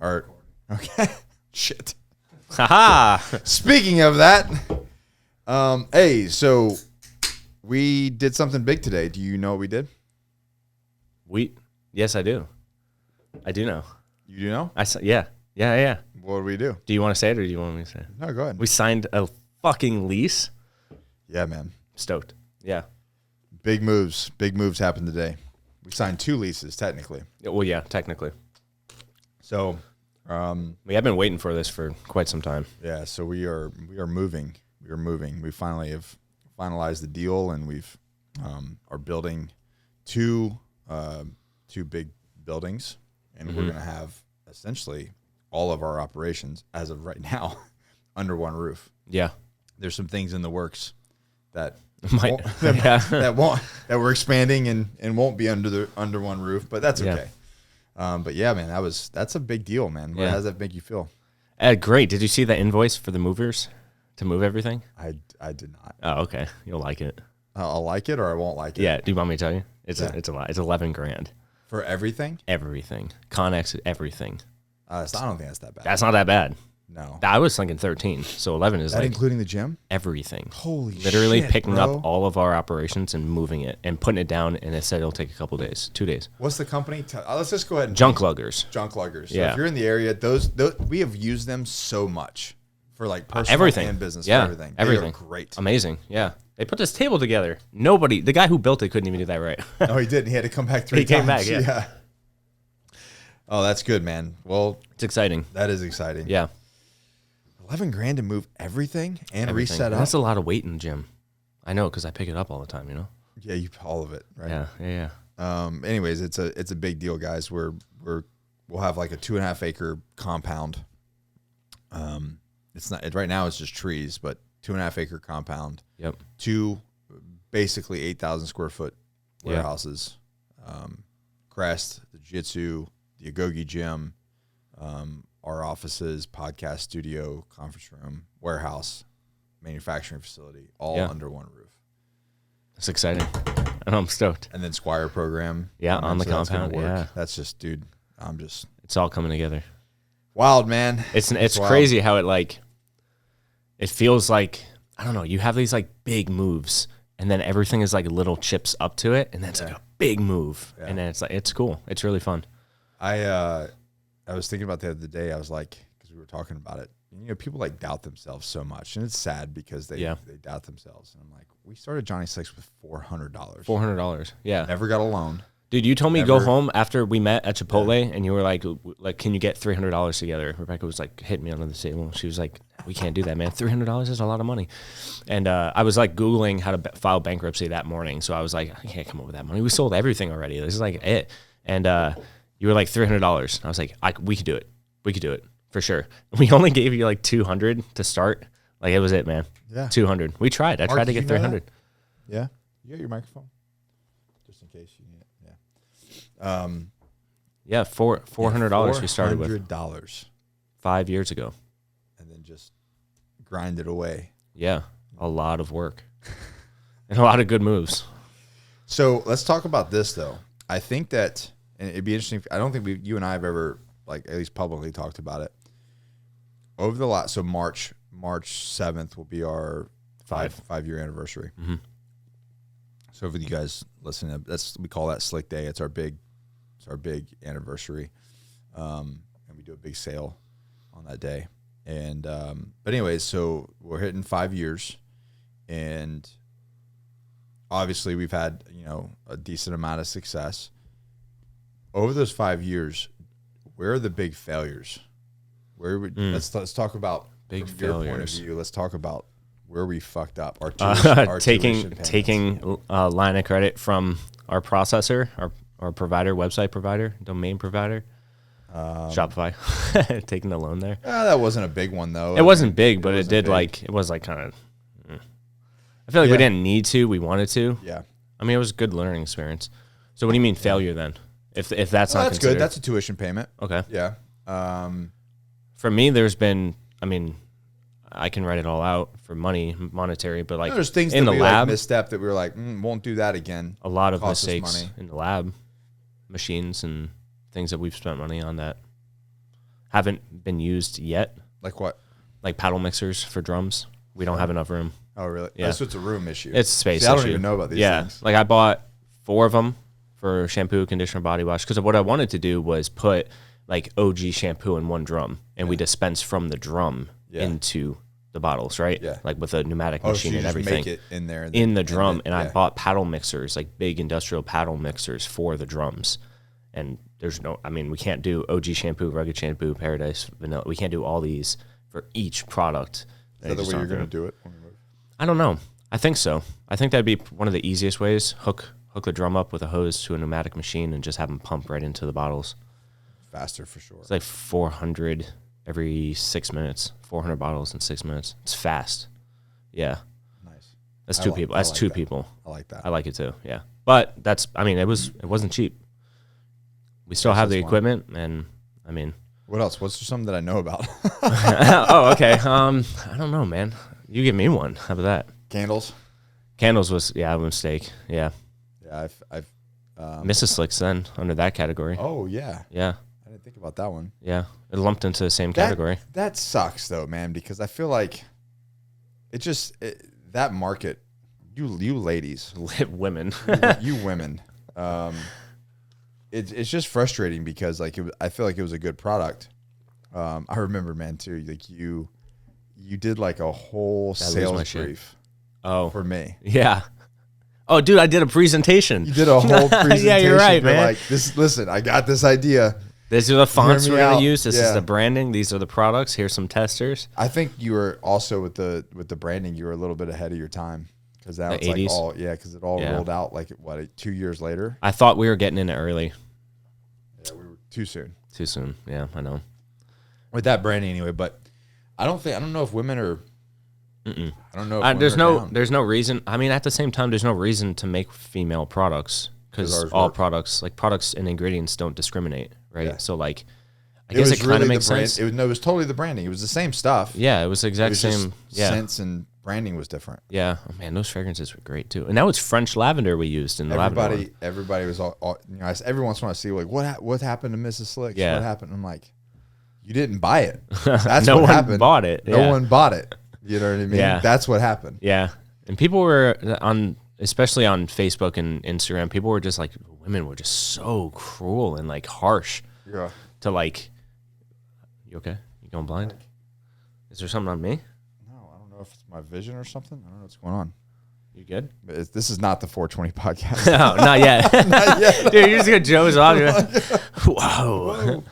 Or okay, shit. Haha. Speaking of that, hey, so we did something big today. Do you know what we did? Yes, I do. I do know. You do know? Yeah. What did we do? Do you want to say it or do you want me to say it? No, go ahead. We signed a fucking lease. Yeah, man. Stoked. Yeah. Big moves. Big moves happened today. We signed 2 leases, technically. Well, yeah, technically. So, we have been waiting for this for quite some time. yeah, so we are moving. We are moving. We finally have finalized the deal, and we've are building two big buildings, and we're going to have essentially all of our operations as of right now under one roof. Yeah. There's some things in the works that that we're expanding and won't be under one roof, but that's okay. But yeah, man, that's a big deal, man. How does that make you feel? Great. Did you see the invoice for the movers to move everything? I did not. Oh, okay. You'll like it. I'll like it or I won't like it. Yeah. Do you want me to tell you? It's a lot. It's $11,000 for everything. Everything. Connex, everything. I don't think that's that bad. That's not that bad. No. I was thinking 13. So 11 is that like including the gym? Everything. Holy Literally shit, picking bro. up all of our operations and moving it and putting it down, and it said it'll take a couple days, 2 days. What's the company? Let's just go ahead and Junk Luggers. Junk Luggers. So Yeah. if you're in the area, those we have used them so much for like personal everything and business. Yeah. For everything. Everything. They are great. Amazing. Yeah. They put this table together. The guy who built it couldn't even do that right. No, he didn't. He had to come back 3 He times. came back, yeah. Oh, that's good, man. Well, It's exciting. that is exciting. Yeah. $11,000 to move everything and Everything. reset up. That's a lot of weight in the gym. I know because I pick it up all the time, you know? Yeah, all of it, right? Yeah. Anyways, it's a big deal, guys. We'll have like a 2.5 acre compound. It's not right now. It's just trees, but 2.5 acre compound. Yep. 2 basically 8,000 square foot warehouses. Crest, the Jiu-Jitsu, the Agoge gym, our offices, podcast studio, conference room, warehouse, manufacturing facility, all under one roof. It's exciting. And I'm stoked. And then Squire program. Yeah, on the so that's gonna compound. work. Yeah. That's just, dude, It's all coming together. wild, man. It's wild. crazy how it feels like, I don't know, you have these like big moves and then everything is like little chips up to it and then it's like a big move. Yeah. And then it's cool. It's really fun. I was thinking about the other day. I was like, because we were talking about it, you know, people like doubt themselves so much, and it's sad because they doubt themselves. And I'm like, we started Johnny Slicks with $400. $400. Yeah. Never got a loan. Dude, you told me go home after we met at Chipotle, and you were like, can you get $300 together? Rebecca was like, hit me under the table. She was like, we can't do that, man. $300 is a lot of money. And I was like Googling how to file bankruptcy that morning. So I was like, I can't come up with that money. We sold everything already. This is like it. And you were like $300. I was like, we could do it. We could do it for sure. We only gave you like $200 to start. Like it was it, man. Yeah. $200. We tried. I tried to get $300. Yeah. You got your microphone? Just in case you need it. Yeah. Yeah, $400 we started with. $400. 5 years ago. And then just grind it away. Yeah, a lot of work. And a lot of good moves. So let's talk about this, though. I think that, and it'd be interesting, I don't think you and I have ever, like, at least publicly talked about it. Over the last, so March 7th will be our 5-year anniversary. Mm-hmm. So for you guys listening, we call that Slick Day. It's our big anniversary, and we do a big sale on that day. And but anyways, so we're hitting 5 years, and obviously we've had a decent amount of success over those 5 years. Where are the big failures? Let's talk about big from failures. your point of view. Let's talk about where we fucked up. Our taking line of credit from our processor, our provider, website provider, domain provider, Shopify, taking the loan there. That wasn't a big one though. It wasn't big, but it was like kind of. I feel like we didn't need to. We wanted to. Yeah. I mean, it was a good learning experience. So what do you mean failure then? If that's not that's considered? good. That's a tuition payment. Okay. Yeah. For me, there's been. I mean, I can write it all out for monetary, but like there's things in that the we lab, misstep that we were like, won't do that again. A lot of Cost us mistakes money. in the lab, machines and things that we've spent money on that haven't been used yet. Like what? Like paddle mixers for drums. We don't have enough room. Oh, really? Yeah. So it's a room issue. It's a space See, I issue. don't even know about these things. Like I bought 4 of them for shampoo, conditioner, body wash. Because what I wanted to do was put like OG shampoo in one drum, and we dispense from the drum into the bottles, right? Yeah. Like with a pneumatic Oh, machine so you and just everything. make it in there. In the drum, and I yeah. bought paddle mixers, like big industrial paddle mixers for the drums. And there's no, I mean, we can't do OG shampoo, rugged shampoo, paradise, vanilla. We can't do all these for each product. Is that the way you're going to do it? I don't know. I think so. I think that'd be one of the easiest ways. Hook the drum up with a hose to a pneumatic machine and just have them pump right into the bottles. Faster for sure. It's like 400 every 6 minutes. 400 bottles in 6 minutes. It's fast. Yeah. Nice. That's two people. That's two people. I like that. I like it too. Yeah. But that's, I mean, it wasn't cheap. We still have the equipment, and I mean. What else? What's something that I know about? Oh, okay. I don't know, man. You give me one. How about that? Candles. Candles was a mistake. Yeah. Yeah, I've Mrs. Slicks then under that category. Oh yeah. Yeah. I didn't think about that one. Yeah. It lumped into the same category. That sucks though, man, because I feel like that market, you ladies, Women. you women, it's just frustrating because like I feel like it was a good product. I remember, man, too, like you did like a whole sales brief. Oh, for me. Yeah. Oh, dude, I did a presentation. You did a whole presentation. Yeah, you're right, man. Like listen, I got this idea. These are the fonts we're going to use. This is the branding. These are the products. Here's some testers. I think you were also with the branding, you were a little bit ahead of your time. Because that was 80s? like all, because it all rolled out like, 2 years later? I thought we were getting in it early. Yeah, we were too soon. Too soon. Yeah, I know. With that branding anyway, but I don't know if women are. Mm-mm. I don't know. If there's no reason. I mean, at the same time, there's no reason to make female products because all products and ingredients don't discriminate, right? Yeah. So like, I guess it kind of makes sense. It was totally the branding. It was the same stuff. Yeah, it was the exact same. Yeah, scents and branding was different. Yeah, oh, man, those fragrances were great too. And that was French lavender we used in the lavender one. Everybody was all every once in a while I see like what happened to Mrs. Slicks? Yeah. What happened? I'm like, you didn't buy it. That's no what one happened. Bought it. No one bought it. You know what I mean? Yeah. That's what happened. Yeah. And people were especially on Facebook and Instagram, people were just like, women were just so cruel and like harsh. Yeah. To like, you okay? You going blind? Is there something on me? No, I don't know if it's my vision or something. I don't know what's going on. You good? This is not the 420 podcast. No, not yet. Not yet. Dude, you're just gonna Joe's off. Whoa.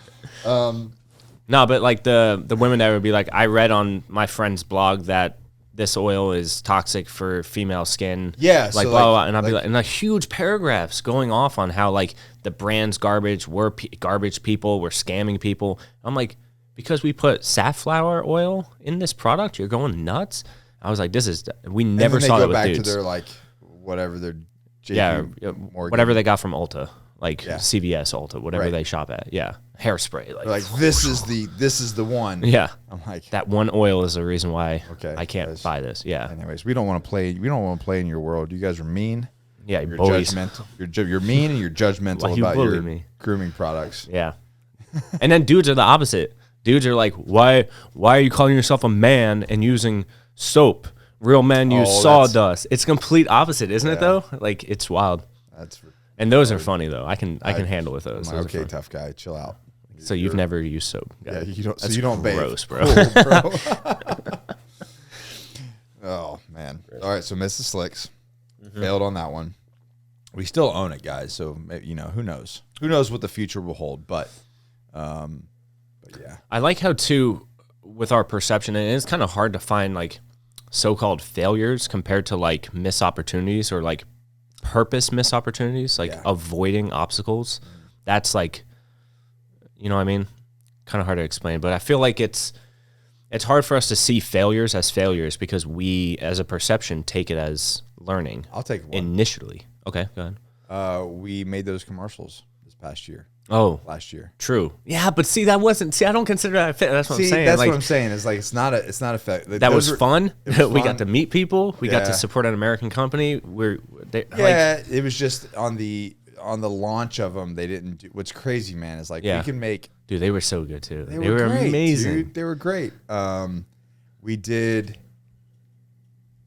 No, but like the women that would be like, I read on my friend's blog that this oil is toxic for female skin. Yeah, like so blah, blah, blah. And I'd be like, and like huge paragraphs going off on how like the brand's garbage, we're garbage people, we're scamming people. I'm like, because we put safflower oil in this product, you're going nuts. I was like, we never saw that with dudes. They go back to their like whatever their whatever they got from Ulta. Like CVS, Ulta, whatever they shop at. Yeah. Hairspray. Like this is the one. Yeah. I'm like, that one oil is the reason why I can't buy this. Yeah. Anyways, we don't want to play in your world. You guys are mean. Yeah, you're judgmental. You're mean and you're judgmental about your grooming products. Yeah. And then dudes are the opposite. Dudes are like, why are you calling yourself a man and using soap? Real men use sawdust. It's complete opposite, isn't it though? Like it's wild. And those are funny though. I can handle with those. I'm like, okay, tough guy, chill out. So you've never used soap? Yeah, you don't. So you don't bathe. Gross, bro. Cool, bro. Oh man! All right, so Mrs. Slicks failed on that one. We still own it, guys. So who knows? Who knows what the future will hold? But yeah, I like how too with our perception, and it's kind of hard to find like so-called failures compared to like missed opportunities or like purpose missed opportunities, like avoiding obstacles. That's like, you know what I mean? Kind of hard to explain, but I feel like it's hard for us to see failures as failures because we, as a perception, take it as learning. I'll take one. Initially. Okay, go ahead. We made those commercials this past year. Oh, last year. True. Yeah, but see, that wasn't. See, I don't consider that a fit. That's what I'm saying. That's like, what I'm saying. It's like it's not a fit. That was fun. We got to meet people. We got to support an American company. It was just on on the launch of them, they didn't do. What's crazy, man, is like we can make. Dude, they were so good too. They were great, amazing. Dude. They were great. We did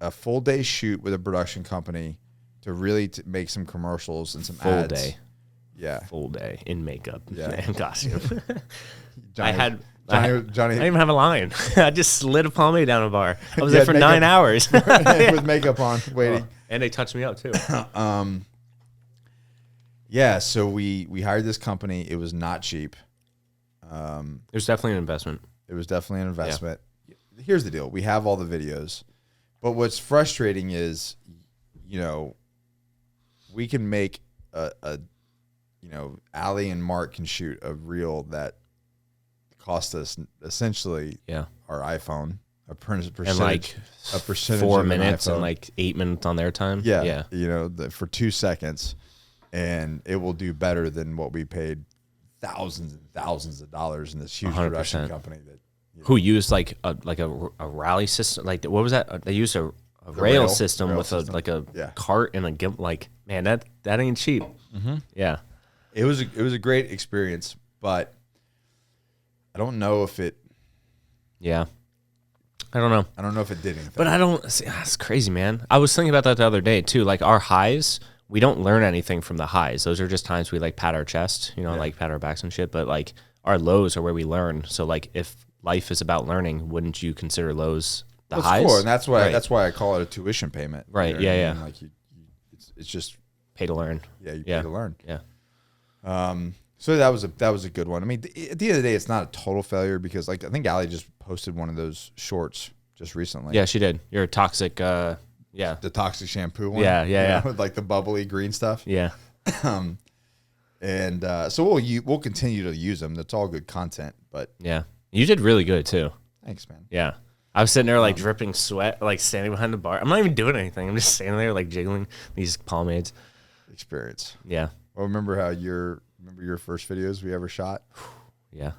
a full day shoot with a production company to really make some commercials and some ads. Full day. Yeah. Full day in makeup Yeah. and costume. Johnny, I didn't even have a line. I just slid a pomade down a bar. I was there for 9 hours. with makeup on, waiting. And they touched me up too. Yeah, so we hired this company. It was not cheap. It was definitely an investment. It was definitely an investment. Yeah. Here's the deal. We have all the videos. But what's frustrating is, we can make Allie and Mark can shoot a reel that cost us essentially our iPhone, a percentage, and like a percentage 4 of minutes an iPhone. and like 8 minutes on their time. Yeah. For 2 seconds, and it will do better than what we paid thousands and thousands of dollars in this huge 100%. production company that who used like a rally system. Like what was that? They used a rail system with a cart and a gimp. Like, man, that ain't cheap. Mm-hmm. Yeah, it was a great experience, but I don't know if it. Yeah, I don't know. I don't know if it did anything. But I don't see. That's crazy, man. I was thinking about that the other day too. Like our highs, we don't learn anything from the highs. Those are just times we like pat our chest, like pat our backs and shit. But like our lows are where we learn. So like if life is about learning, wouldn't you consider lows the highs? Cool, and that's why I call it a tuition payment. Right. You know yeah. I mean? Like it's just pay to learn. Yeah, you pay to learn. Yeah. So that was a good one. I mean, at the end of the day, it's not a total failure because like I think Allie just posted one of those shorts just recently. Yeah, she did. You're a toxic. The toxic shampoo one. Yeah. With like the bubbly green stuff. Yeah. And so we'll continue to use them. That's all good content. But yeah, you did really good too. Thanks, man. Yeah. I was sitting there like dripping sweat, like standing behind the bar. I'm not even doing anything. I'm just standing there like jiggling these pomades. Experience. Yeah. Well, remember your first videos we ever shot? Yeah.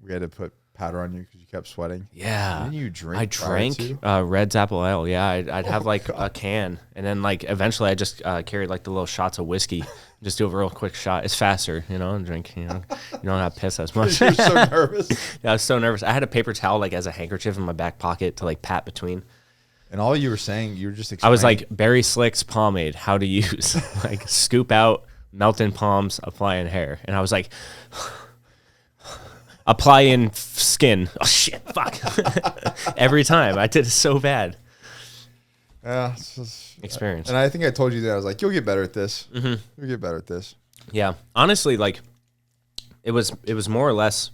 We had to put powder on you because you kept sweating. Yeah. Didn't you drink? I drank Red's Apple Ale. Yeah, I'd have like a can, and then like eventually I just carried like the little shots of whiskey. Just do a real quick shot. It's faster, and drink. You don't have to piss as much. You're so nervous. Yeah, I was so nervous. I had a paper towel like as a handkerchief in my back pocket to like pat between. And all you were saying, you were just explaining. I was like, Berry Slick's pomade, how to use. Like scoop out, melt in palms, apply in hair. And I was like, apply in skin. Oh shit, fuck. Every time. I did it so bad. Yeah. Experience. And I think I told you that. I was like, you'll get better at this. Mm-hmm. You'll get better at this. Yeah. Honestly, like it was more or less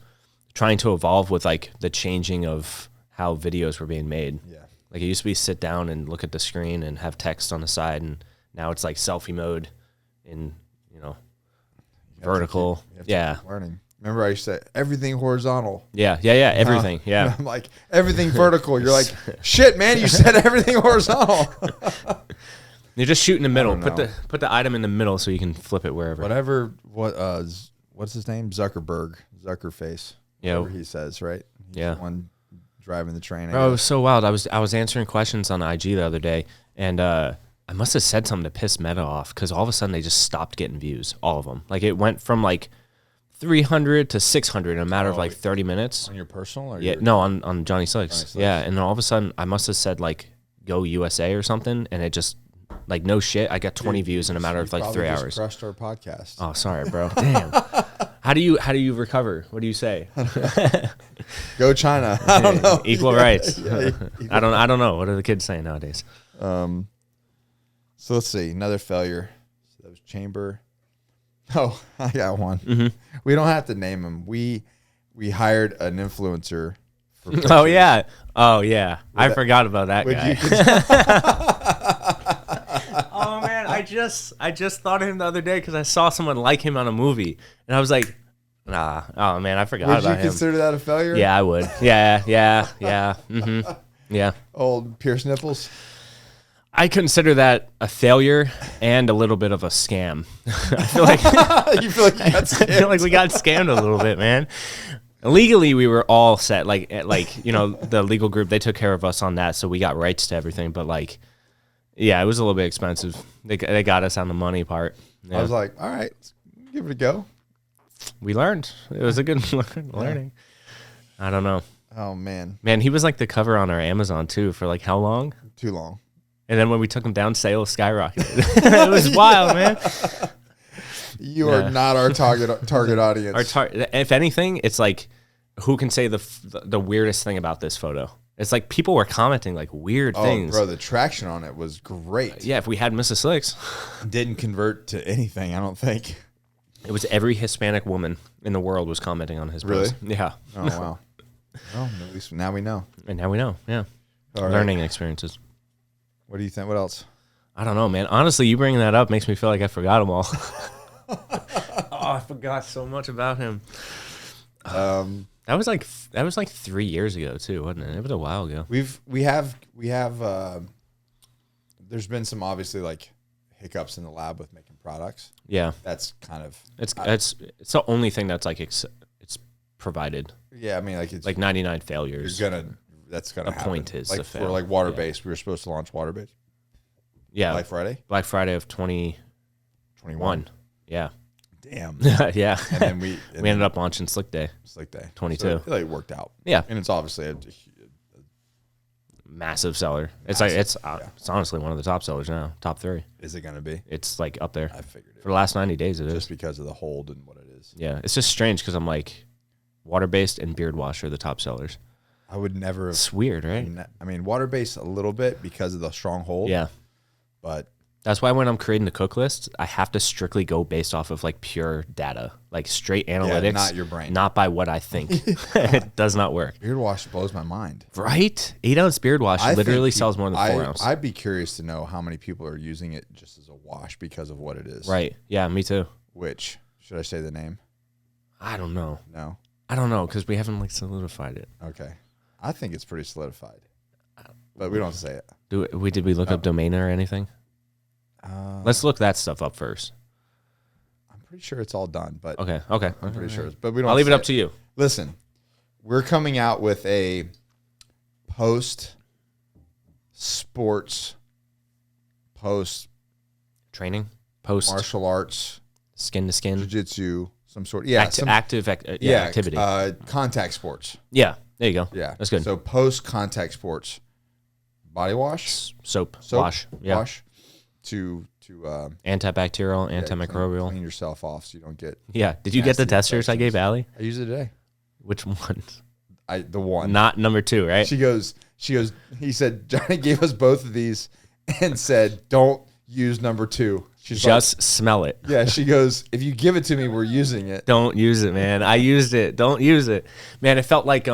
trying to evolve with like the changing of how videos were being made. Yeah. Like it used to be sit down and look at the screen and have text on the side, and now it's like selfie mode in, vertical. Yeah. Learning. Remember I used to say everything horizontal. Yeah. Everything. Yeah. I'm like, everything vertical. You're like, shit, man, you said everything horizontal. You're just shoot in the middle. Put the item in the middle so you can flip it wherever. What's his name? Zuckerface. Yeah. Whatever he says, right? He's the one driving the train. Bro, it was so wild. I was answering questions on IG the other day, and I must have said something to piss Meta off because all of a sudden they just stopped getting views, all of them. Like it went from like 300 to 600 in a matter of like 30 minutes. On your personal? Or no, on Johnny Slicks. Yeah, and then all of a sudden I must have said like go USA or something, and it just like no shit. I got 20 views in a matter of like 3 hours. Crushed our podcast. Oh, sorry, bro. Damn. How do you recover? What do you say? Go China. I don't know. Equal rights. I don't know. What are the kids saying nowadays? So let's see. Another failure. So that was Chamber. Oh, I got one. Mm-hmm. We don't have to name him. We hired an influencer. For Oh yeah. I forgot about that guy. Oh man, I just thought of him the other day because I saw someone like him on a movie, and I was like, nah. Oh man, I forgot about him. Would you consider that a failure? Yeah, I would. Yeah. Mm-hmm. Yeah. Old Pierce nipples. I consider that a failure and a little bit of a scam. I feel like you feel like you got scammed. I feel like we got scammed a little bit, man. Legally, we were all set. Like the legal group, they took care of us on that, so we got rights to everything. But like, yeah, it was a little bit expensive. They got us on the money part. Yeah. I was like, all right, let's give it a go. We learned. It was a good learning. I don't know. Oh, man. Man, he was like the cover on our Amazon, too, for like how long? Too long. And then when we took him down, sales skyrocketed. It was wild, man. You are not our target audience. If anything, it's like, who can say the weirdest thing about this photo? It's like people were commenting like weird things. Bro, the traction on it was great. Yeah, if we had Mrs. Slicks. Didn't convert to anything, I don't think. It was every Hispanic woman in the world was commenting on his post. Really? Yeah. Oh, wow. Well, at least now we know. And now we know, yeah. All Learning experiences. What do you think? What else? I don't know, man. Honestly, you bringing that up makes me feel like I forgot them all. I forgot so much about him. That was like 3 years ago too, wasn't it? It was a while ago. We have there's been some obviously like hiccups in the lab with making products. Yeah. That's kind of it's the only thing that's like it's provided. Yeah, I mean like it's like 99 failures. That's gonna happen. Point is like the fail. For like water based, we were supposed to launch water based. Yeah. Black Friday of 2021. Yeah. Damn. Yeah. And then we ended up launching Slick Day. 22. So it like worked out. Yeah. And it's obviously a massive seller. It's honestly one of the top sellers now. Top 3. Is it going to be? It's like up there. I figured it. For the last 90 days it is. Just because of the hold and what it is. Yeah. It's just strange because I'm like water-based and beard wash are the top sellers. I would never have. It's weird, right? I mean, water-based a little bit because of the strong hold. Yeah. But that's why when I'm creating the cook list, I have to strictly go based off of like pure data, like straight analytics. Yeah, not your brain. Not by what I think. It does not work. Beard wash blows my mind. Right? 8-ounce beard wash literally sells more than 4 ounce. I'd be curious to know how many people are using it just as a wash because of what it is. Right. Yeah, me too. Which, should I say the name? I don't know. No? I don't know because we haven't like solidified it. Okay. I think it's pretty solidified. But we don't have to say it. Did we look up domain or anything? Let's look that stuff up first. I'm pretty sure it's all done, but okay. I'm pretty sure. But we don't. I'll leave it up to you. Listen, we're coming out with a post-sports, post-training, post-martial arts, skin-to-skin, jiu-jitsu, some sort. Activity. Contact sports. Yeah, there you go. Yeah, that's good. So post-contact sports, body wash, soap wash, to antibacterial, antimicrobial. Clean yourself off so you don't get. Yeah. Did you get the testers I gave Allie? I used it today. Which one? The one. Not number 2, right? She goes. He said Johnny gave us both of these and said don't use number 2. She's just smell it. Yeah. She goes, if you give it to me, we're using it. Don't use it, man. I used it. Don't use it, man. It felt like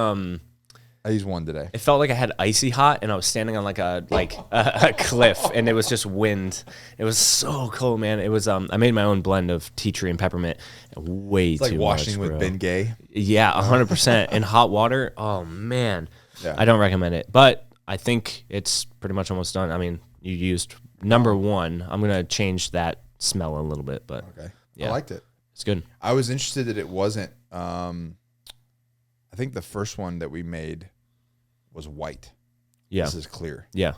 I used one today. It felt like I had icy hot, and I was standing on like a cliff, and it was just wind. It was so cold, man. It was I made my own blend of tea tree and peppermint. Way it's like too washing much, with Ben Gay. Yeah, 100% in hot water. Oh man, yeah. I don't recommend it, but I think it's pretty much almost done. I mean, you used number 1. I'm gonna change that smell a little bit, but okay, yeah, I liked it. It's good. I was interested that it wasn't. I think the first one that we made was white. Yeah. This is clear. Yeah.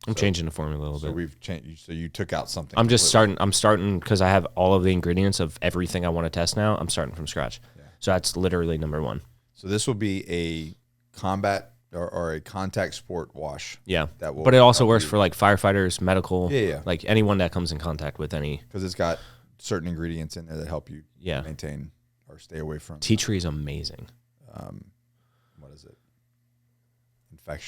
I'm changing the formula a little bit. So we've changed. So you took out something. I'm starting because I have all of the ingredients of everything I want to test now. I'm starting from scratch. Yeah. So that's literally number 1. So this will be a combat or a contact sport wash. Yeah. But it also works for like firefighters, medical. Yeah. Like anyone that comes in contact with any. Because it's got certain ingredients in there that help you maintain or stay away from. Tea tree is amazing. What is it?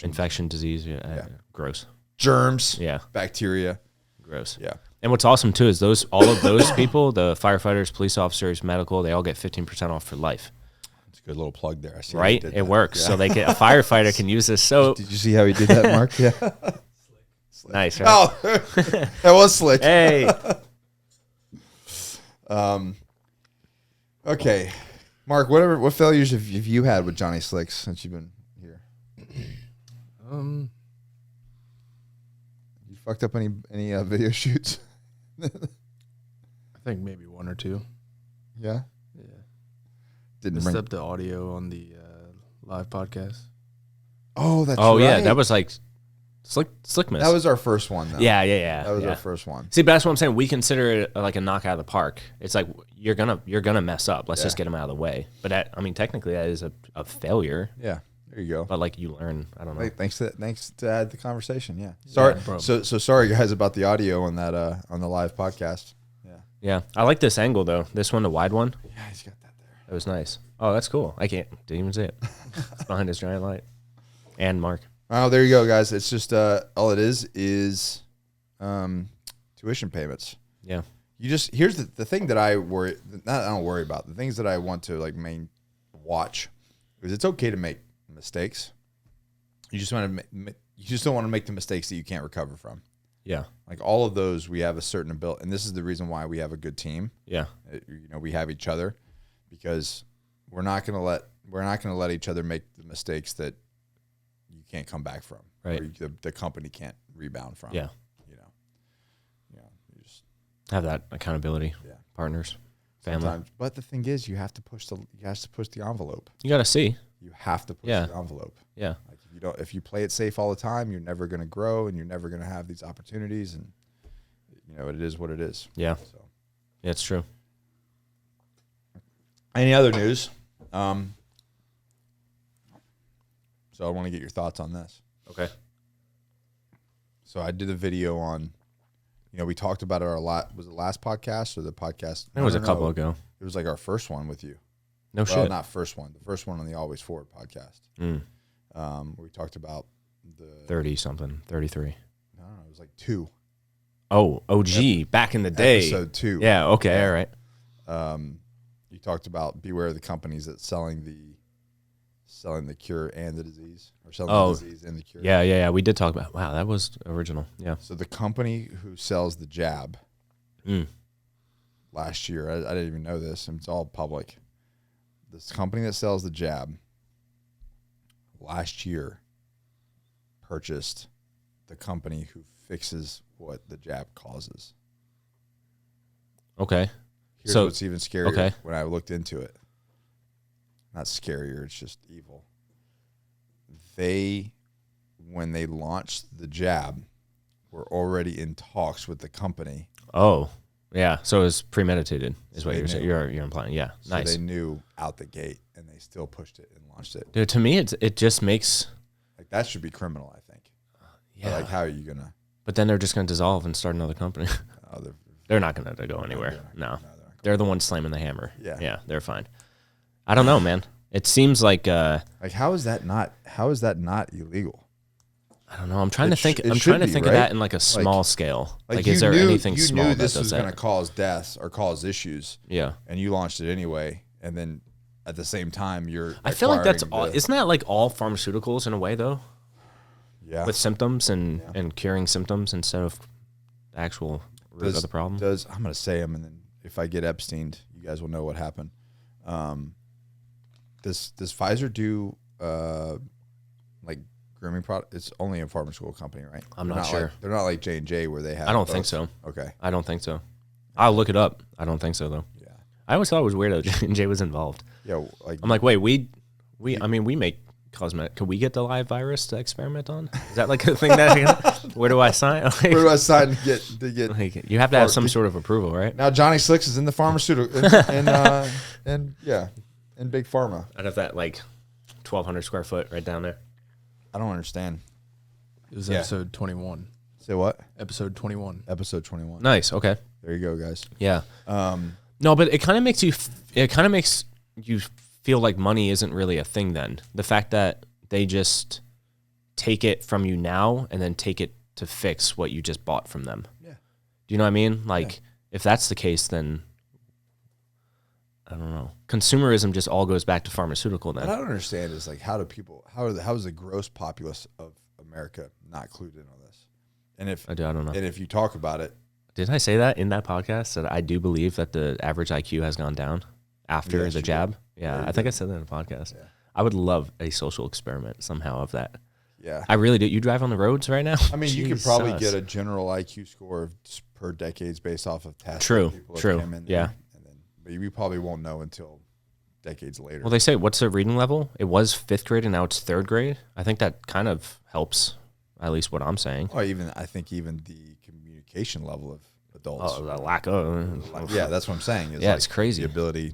Infection, disease. Yeah. Gross. Germs. Yeah. Bacteria. Gross. Yeah. And what's awesome too is all of those people, the firefighters, police officers, medical, they all get 15% off for life. It's a good little plug there. I see. Right? It works. Yeah. So a firefighter can use this soap. Did you see how he did that, Mark? Yeah. Slick. Nice, right? Oh, that was slick. Hey. Okay. Mark, what failures have you had with Johnny Slicks since you've been here? You fucked up any video shoots? I think maybe 1 or 2. Yeah? Yeah. Didn't messed bring up the audio on the live podcast. Oh, that's right. Oh, yeah. That was like Slickmas. That was our first one, though. Yeah. That was our first one. See, but that's what I'm saying. We consider it like a knock out of the park. It's like you're gonna mess up. Let's just get them out of the way. But technically, that is a failure. Yeah, there you go. But like you learn. I don't know. Thanks to add the conversation. Yeah. Sorry. So sorry, guys, about the audio on that on the live podcast. Yeah, I like this angle though. This one, the wide one. Yeah, he's got that there. It was nice. Oh, that's cool. Didn't even see it. It's behind his giant light. And Mark. Oh, there you go, guys. It's just all it is tuition payments. Yeah. Here's the thing that I don't worry about. The things that I want to like watch is it's okay to make mistakes. You just don't want to make the mistakes that you can't recover from. Yeah. Like all of those, we have a certain ability, and this is the reason why we have a good team. Yeah. We have each other because we're not going to let each other make the mistakes that you can't come back from, right? Or the company can't rebound from. Yeah. You just have that accountability. Yeah. Partners, family. Sometimes, but the thing is, you have to push the envelope. You got to see. You have to push the envelope. Yeah. Like if you play it safe all the time, you're never going to grow, and you're never going to have these opportunities. And it is what it is. Yeah. Yeah, it's true. Any other news? So I want to get your thoughts on this. Okay. So I did a video on, we talked about it was it last podcast or the podcast? It was a couple ago. It was like our first one with you. No shit. Not first one. The first one on the Always Forward podcast. Where we talked about the 30 something, 33. No, it was like 2. Oh, OG, back in the day. Episode 2. Yeah, okay, all right. You talked about beware of the companies that selling the cure and the disease, or selling the disease and the cure. Yeah. We did talk about. Wow, that was original. Yeah. So the company who sells the jab last year, I didn't even know this, and it's all public. This company that sells the jab last year purchased the company who fixes what the jab causes. Okay. Here's what's even scarier when I looked into it. Not scarier, it's just evil. When they launched the jab, were already in talks with the company. Oh, yeah. So it was premeditated, is what you're implying. Yeah, so nice. They knew out the gate, and they still pushed it and launched it. Dude, to me, it just makes like that should be criminal. I think. Yeah. But like, how are you gonna? But then they're just gonna dissolve and start another company. They're not gonna go anywhere. No, they're the ones slamming the hammer. Yeah, they're fine. I don't know, man. It seems like how is that not illegal? I don't know. I'm trying to think. I'm trying to think of that in like a small scale. Like is there anything small that does that? You knew this was going to cause deaths or cause issues. Yeah. And you launched it anyway, and then at the same time you're. I feel like that's all. Isn't that like all pharmaceuticals in a way though? Yeah. With symptoms and curing symptoms instead of the actual root of the problem. I'm going to say them, and then if I get Epsteined, you guys will know what happened. Does Pfizer do like grooming product? It's only a pharmaceutical company, right? I'm not sure. They're not like J&J where they have. I don't think so. Okay. I don't think so. I'll look it up. I don't think so though. Yeah. I always thought it was weird that J&J was involved. Yeah. I'm like, wait, we make cosmetic. Could we get the live virus to experiment on? Is that like a thing that? Where do I sign? Like, where do I sign to get? Like, you have to have some sort of approval, right? Now Johnny Slicks is in the pharmaceutical in Big Pharma. Out of that like 1,200 square foot right down there. I don't understand. It was episode 21. Say what? Episode 21. Episode 21. Nice. Okay. There you go, guys. Yeah. No, but it kind of makes you feel like money isn't really a thing then. The fact that they just take it from you now and then take it to fix what you just bought from them. Yeah. Do you know what I mean? Like, if that's the case, then I don't know. Consumerism just all goes back to pharmaceutical then. What I don't understand is like how is the gross populace of America not clued in on this? And if I don't know. And if you talk about it, did I say that in that podcast that I do believe that the average IQ has gone down after the jab? Did. Yeah, I think I said that in the podcast. Yeah. I would love a social experiment somehow of that. Yeah, I really do. You drive on the roads right now? I mean, you could probably get a general IQ score of per decades based off of tests. True. Yeah. But you probably won't know until decades later. Well, they say, what's the reading level? It was 5th grade and now it's 3rd grade. I think that kind of helps. At least what I'm saying. Or I think even the communication level of adults. Oh, the lack of. Yeah, that's what I'm saying. Yeah, it's crazy. The ability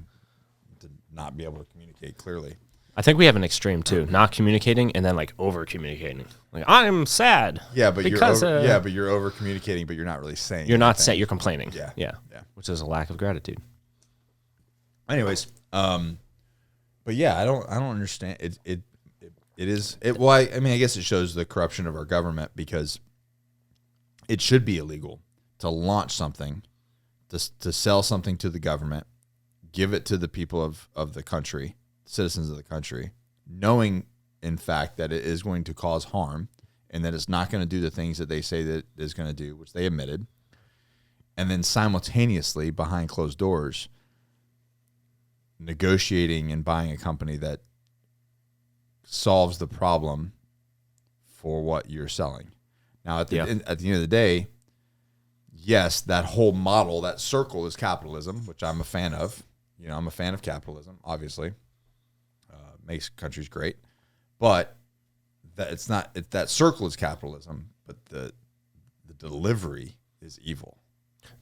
to not be able to communicate clearly. I think we have an extreme too, not communicating and then like over communicating. Like I'm sad. Yeah, but because, you're over communicating, but you're not really saying. You're not anything. saying, you're complaining. Yeah. Which is a lack of gratitude. Anyways, but yeah, I don't understand it. Well, I mean, I guess it shows the corruption of our government, because it should be illegal to launch something, to sell something to the government, give it to the people of the country, citizens of the country, knowing in fact that it is going to cause harm and that it's not going to do the things that they say that it is going to do, which they admitted, and then simultaneously behind closed doors negotiating and buying a company that solves the problem for what you're selling. Now, at the end of the day, yes, that whole model, that circle is capitalism, which I'm a fan of. You know, I'm a fan of capitalism, obviously. Makes countries great. But that circle is capitalism, but the delivery is evil.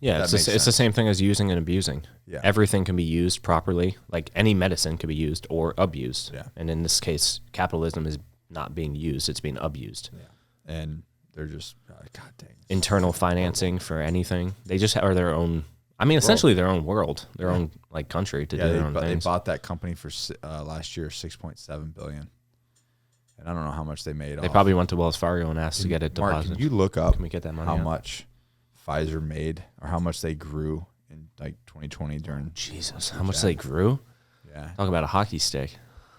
Yeah, it's the same thing as using and abusing. Yeah. Everything can be used properly. Like any medicine can be used or abused. Yeah. And in this case, capitalism is not being used, it's being abused. Yeah. And they're just, God dang. Internal financing for anything. They just are their own, I mean, essentially their own world, their own like country to do their own things. They bought that company for last year $6.7 billion. And I don't know how much they made. They probably went to Wells Fargo and asked to get it deposited. Can you look up Can we get that money how out? much Pfizer made or how much they grew in like 2020 during Jesus, how much they grew? Yeah. Talk about a hockey stick.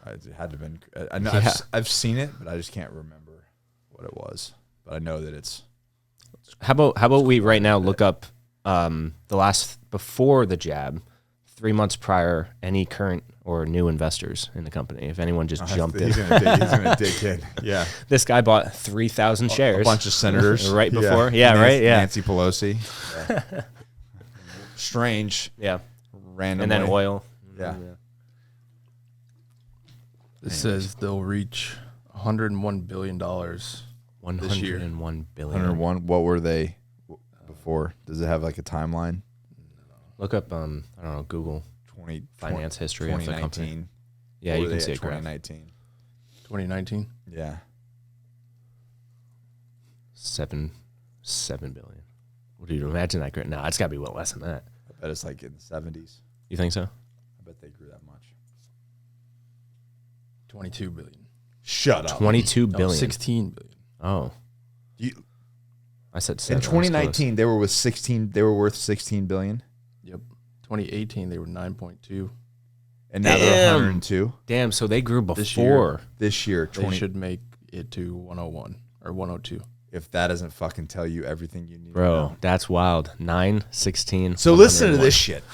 It had to have been. I know Yeah. I've seen it, but I just can't remember what it was. But I know that it's. How about we right now look up the last before the jab, 3 months prior, any current or new investors in the company. If anyone just jumped in, He's gonna dig in. Yeah. This guy bought 3,000 shares. A bunch of senators right before. Yeah, right. Yeah. Nancy Pelosi. Yeah. Strange. Yeah. Random. And then oil. Yeah. It says they'll reach $101 billion. 101 billion. 101. What were they before? Does it have like a timeline? Look up, I don't know, Google 20 finance history of the company. 2019. Yeah, What you were can they see at a graph. 2019. 2019? Yeah. 7 billion. What do you imagine that? No, it's got to be well less than that. I bet it's like in the 70s. You think so? I bet they grew that much. 22 billion. Shut up. 22 No, billion. 16 billion. Oh, You, I said in 7. I was close. 2019, they were worth 16 billion, Yep. 2018, they were 9.2. and now they're Damn. 102. Damn, so they grew This before. This year, They 20. should make it to 101 or 102. If that doesn't fucking tell you everything you need to Bro, know. that's wild. 9, 16. So listen to 101. this shit.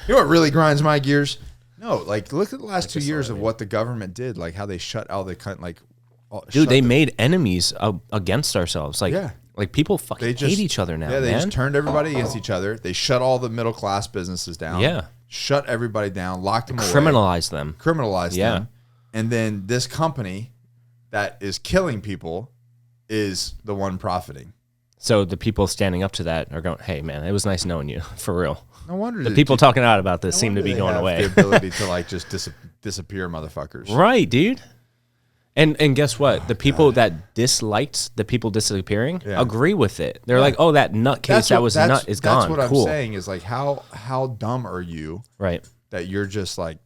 You know what really grinds my gears? No, like look at the last 2 years of what the government did, like how they shut all the Dude, they made enemies against ourselves. Like, Yeah. like people fucking hate each other now, Yeah, they man. just turned everybody against each other. They shut all the middle class businesses down. Yeah. Shut everybody down, locked them away. Criminalize them. Criminalized Yeah. them. And then this company that is killing people is the one profiting. So the people standing up to that are going, hey, man, it was nice knowing you, for real. No wonder The people talking out about this seem to be going have away. the ability to like just disappear motherfuckers. Right, dude. And guess what? The people that disliked the people disappearing agree with it. They're like, oh, that nutcase that was nut is gone. That's what cool. I'm saying is like how dumb are you Right. that you're just like,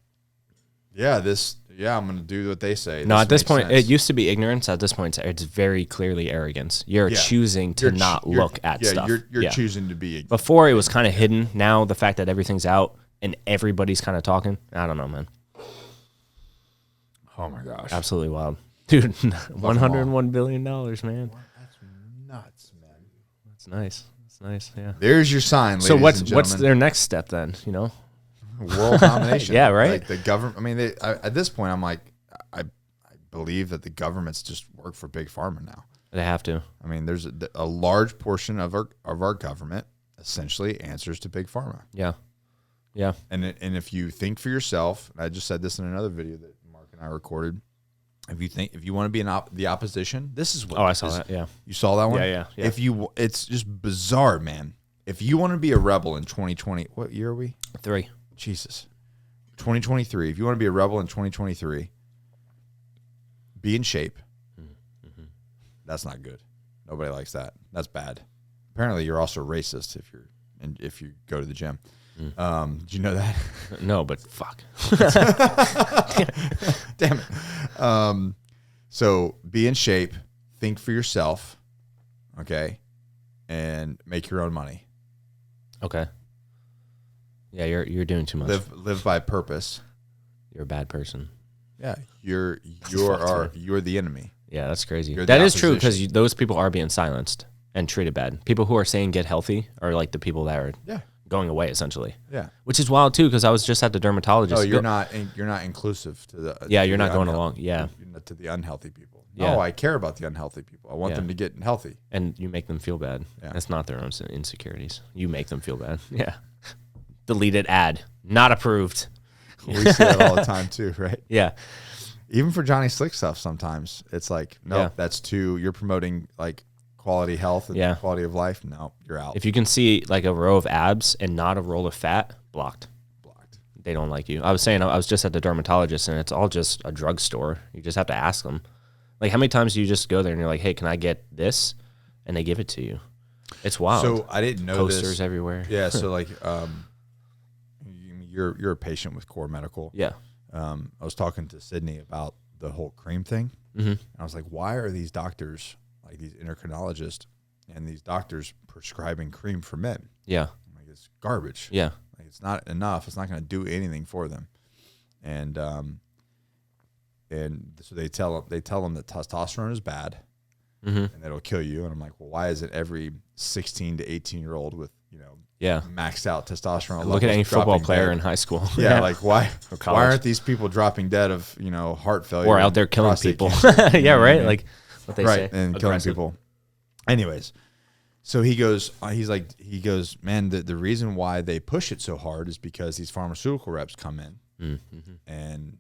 I'm going to do what they say. No, at this makes point, sense. it used to be ignorance. At this point, it's very clearly arrogance. You're Yeah. choosing to not look at stuff. You're choosing to be. Before, it was kind of hidden. Now, the fact that everything's out and everybody's kind of talking, I don't know, man. Oh my gosh. Absolutely wild. Dude, $101 billion, man. That's nuts, man. That's nice. That's nice, yeah. There's your sign, ladies So and what's gentlemen. their next step then, you know? World domination? Yeah, right? Like the government. I mean, at this point, I'm like, I believe that the government's just work for Big Pharma now. They have to. I mean, there's a large portion of our government essentially answers to Big Pharma. Yeah. Yeah. And if you think for yourself, I just said this in another video that Mark and I recorded, if you want to be the opposition, this is what. Oh, I saw that. Yeah. You saw that one? Yeah. It's just bizarre, man. If you want to be a rebel in 2020, what year are we? 3. Jesus. 2023. If you want to be a rebel in 2023, be in shape. Mm-hmm. That's not good. Nobody likes that. That's bad. Apparently, you're also racist if you go to the gym. Did you know that? No, but fuck. Damn it. So be in shape. Think for yourself. Okay. And make your own money. Okay. Yeah, you're doing too much. Live by purpose. You're a bad person. Yeah, you're the enemy. Yeah, that's crazy. You're That the is true because opposition. those people are being silenced and treated bad. People who are saying get healthy are like the people that are going away essentially. Yeah, which is wild too because I was just at the dermatologist. Oh, you're not inclusive to the. Yeah, you're not going along. Yeah, to the unhealthy people. Yeah. No, I care about the unhealthy people. I want them to get healthy. And you make them feel bad. Yeah. That's not their own insecurities. You make them feel bad. Yeah. Deleted ad. Not approved. We see that all the time too, right? Yeah. Even for Johnny Slick stuff, sometimes it's like, no, that's you're promoting like quality health and quality of life. No, you're out. If you can see like a row of abs and not a roll of fat, blocked. They don't like you. I was just at the dermatologist and it's all just a drugstore. You just have to ask them. Like, how many times do you just go there and you're like, hey, can I get this? And they give it to you. It's wild. So I didn't know Posters everywhere. Yeah. So like, you're a patient with Core Medical. Yeah. I was talking to Sydney about the whole cream thing. Mm-hmm. And I was like, why are these doctors, like these endocrinologists and these doctors prescribing cream for men? Yeah. I'm like, it's garbage. Yeah. Like, it's not enough. It's not going to do anything for them. And so they tell them that testosterone is bad and it'll kill you. And I'm like, well, why isn't every 16 to 18-year-old with, maxed out testosterone? Look at any football player dead in high school. Yeah, like why college. aren't these people dropping dead of heart failure or out there killing people? Cancer, yeah, right. Like what they say, and killing people. Anyways, so he goes, man, the reason why they push it so hard is because these pharmaceutical reps come in and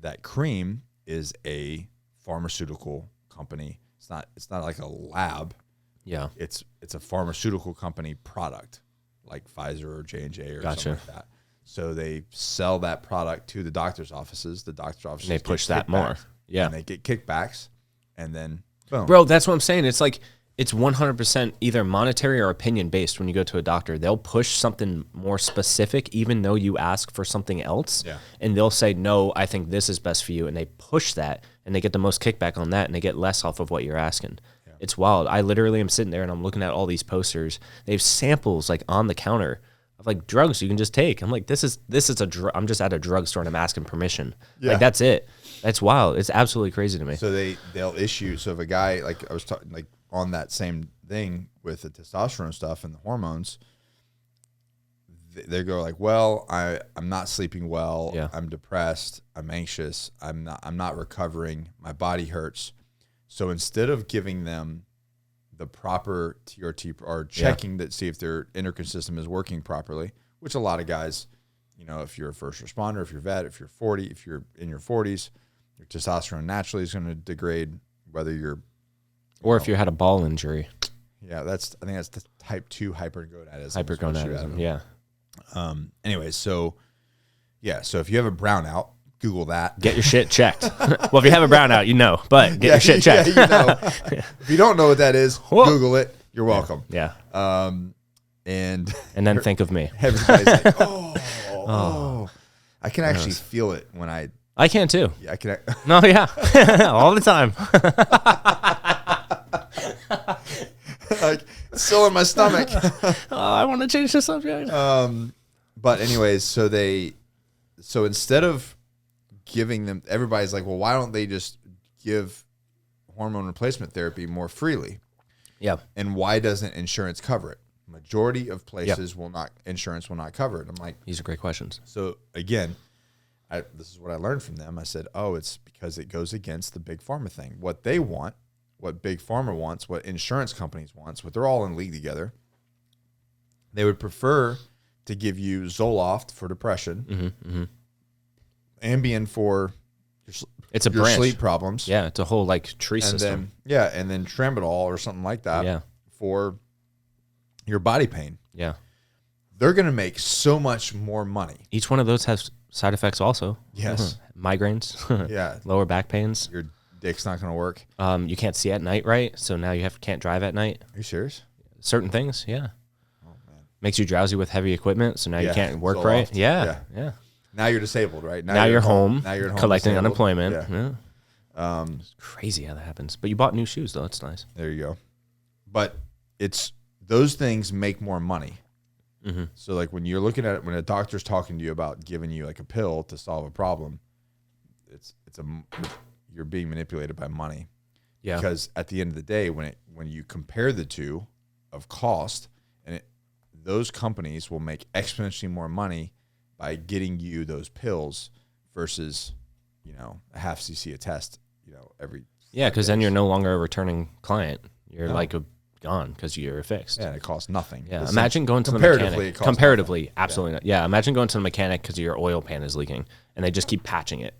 that cream is a pharmaceutical company. It's not like a lab. Yeah, it's a pharmaceutical company product, like Pfizer or J&J or something like that. So they sell that product to the doctor's offices. The doctor's offices and they push that more. Yeah, and they get kickbacks, and then boom. Bro, that's what I'm saying. It's like it's 100% either monetary or opinion based. When you go to a doctor, they'll push something more specific, even though you ask for something else. Yeah. And they'll say, no, I think this is best for you. And they push that and they get the most kickback on that and they get less off of what you're asking. Yeah. It's wild. I literally am sitting there and I'm looking at all these posters. They have samples like on the counter of like drugs you can just take. I'm like, this is a drug. I'm just at a drugstore and I'm asking permission. Yeah. Like that's it. That's wild. It's absolutely crazy to me. So they'll issue. So if a guy, like I was talking, like on that same thing with the testosterone stuff and the hormones, they go like, well, I'm not sleeping well. Yeah. I'm depressed. I'm anxious. I'm not recovering. My body hurts. So instead of giving them the proper TRT or checking that, see if their endocrine system is working properly, which a lot of guys, if you're a first responder, if you're a vet, if you're 40, if you're in your 40s, your testosterone naturally is going to degrade, whether you're, or if you had a ball injury. Yeah, I think that's the type 2 hypergonadism. Hypergonadism, yeah. Anyways, so if you have a brownout, Google that. Get your shit checked. Well, if you have a brownout, but get your shit checked. Yeah, If you don't know what that is, Google it. You're welcome. Yeah. And then think of me. Everybody's like, oh. I can actually feel it when I can too. Yeah, I can. No, yeah. All the time. Like, it's still in my stomach. I want to change the subject. But anyways, so instead of giving them, everybody's like, well, why don't they just give hormone replacement therapy more freely? Yeah. And why doesn't insurance cover it? Majority of places insurance will not cover it. I'm like, these are great questions. So again, this is what I learned from them. I said, it's because it goes against the big pharma thing. What they want, what big pharma wants, what insurance companies wants, what they're all in league together. They would prefer to give you Zoloft for depression, Ambien for It's a your branch. sleep problems. Yeah, it's a whole like tree system. And then tramadol or something like that for your body pain. Yeah. They're going to make so much more money. Each one of those has side effects also. Yes. Migraines. Yeah. Lower back pains. Your dick's not going to work. You can't see at night, right? So now you can't drive at night. Are you serious? Certain things, yeah. Oh, man. Makes you drowsy with heavy equipment, so now you can't work so right. off. Yeah. Now you're disabled, right? Now you're home. Now you're at home collecting disabled. unemployment. Yeah. It's crazy how that happens. But you bought new shoes, though. That's nice. There you go. But those things make more money. Mm-hmm. So like when you're looking at it, when a doctor's talking to you about giving you like a pill to solve a problem, you're being manipulated by money. Yeah. Because at the end of the day, when you compare the two of cost, those companies will make exponentially more money by getting you those pills versus, a half cc a test, every. Yeah, because then you're no longer a returning client. You're gone because you're fixed. Yeah, and it costs nothing. Yeah, imagine going to the mechanic. Comparatively, nothing. Absolutely not. Yeah, imagine going to the mechanic because your oil pan is leaking, and they just keep patching it.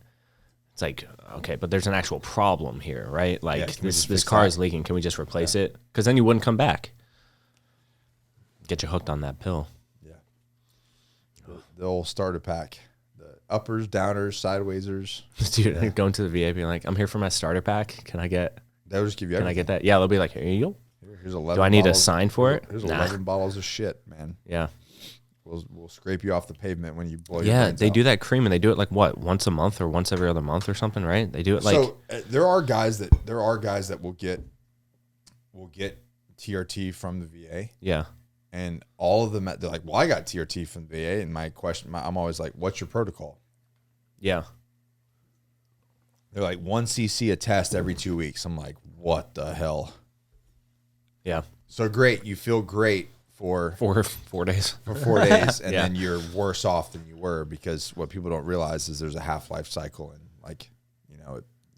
It's like, okay, but there's an actual problem here, right? Like this car is leaking. Can we just replace it? Because then you wouldn't come back. Get you hooked on that pill. Yeah. The old starter pack. The uppers, downers, sidewaysers. Dude, going to the VA being like, I'm here for my starter pack. Can I get... They'll just give you everything. Can I get that? Yeah, they'll be like, here you go. Here's 11 Do I need bottles. a sign for it? Here's 11 bottles of shit, man. Yeah. We'll scrape you off the pavement when you blow your Yeah, brains they out. do that cream, and they do it like what, once a month or once every other month or something, right? They do it like... So there are guys that will get TRT from the VA. Yeah. And all of them, they're like, well, I got TRT from the VA. And I'm always like, what's your protocol? Yeah. They're like 1 cc a test every 2 weeks. I'm like, what the hell? Yeah. So great. You feel great for 4 days. For 4 days. And Yeah. then you're worse off than you were, because what people don't realize is there's a half-life cycle, and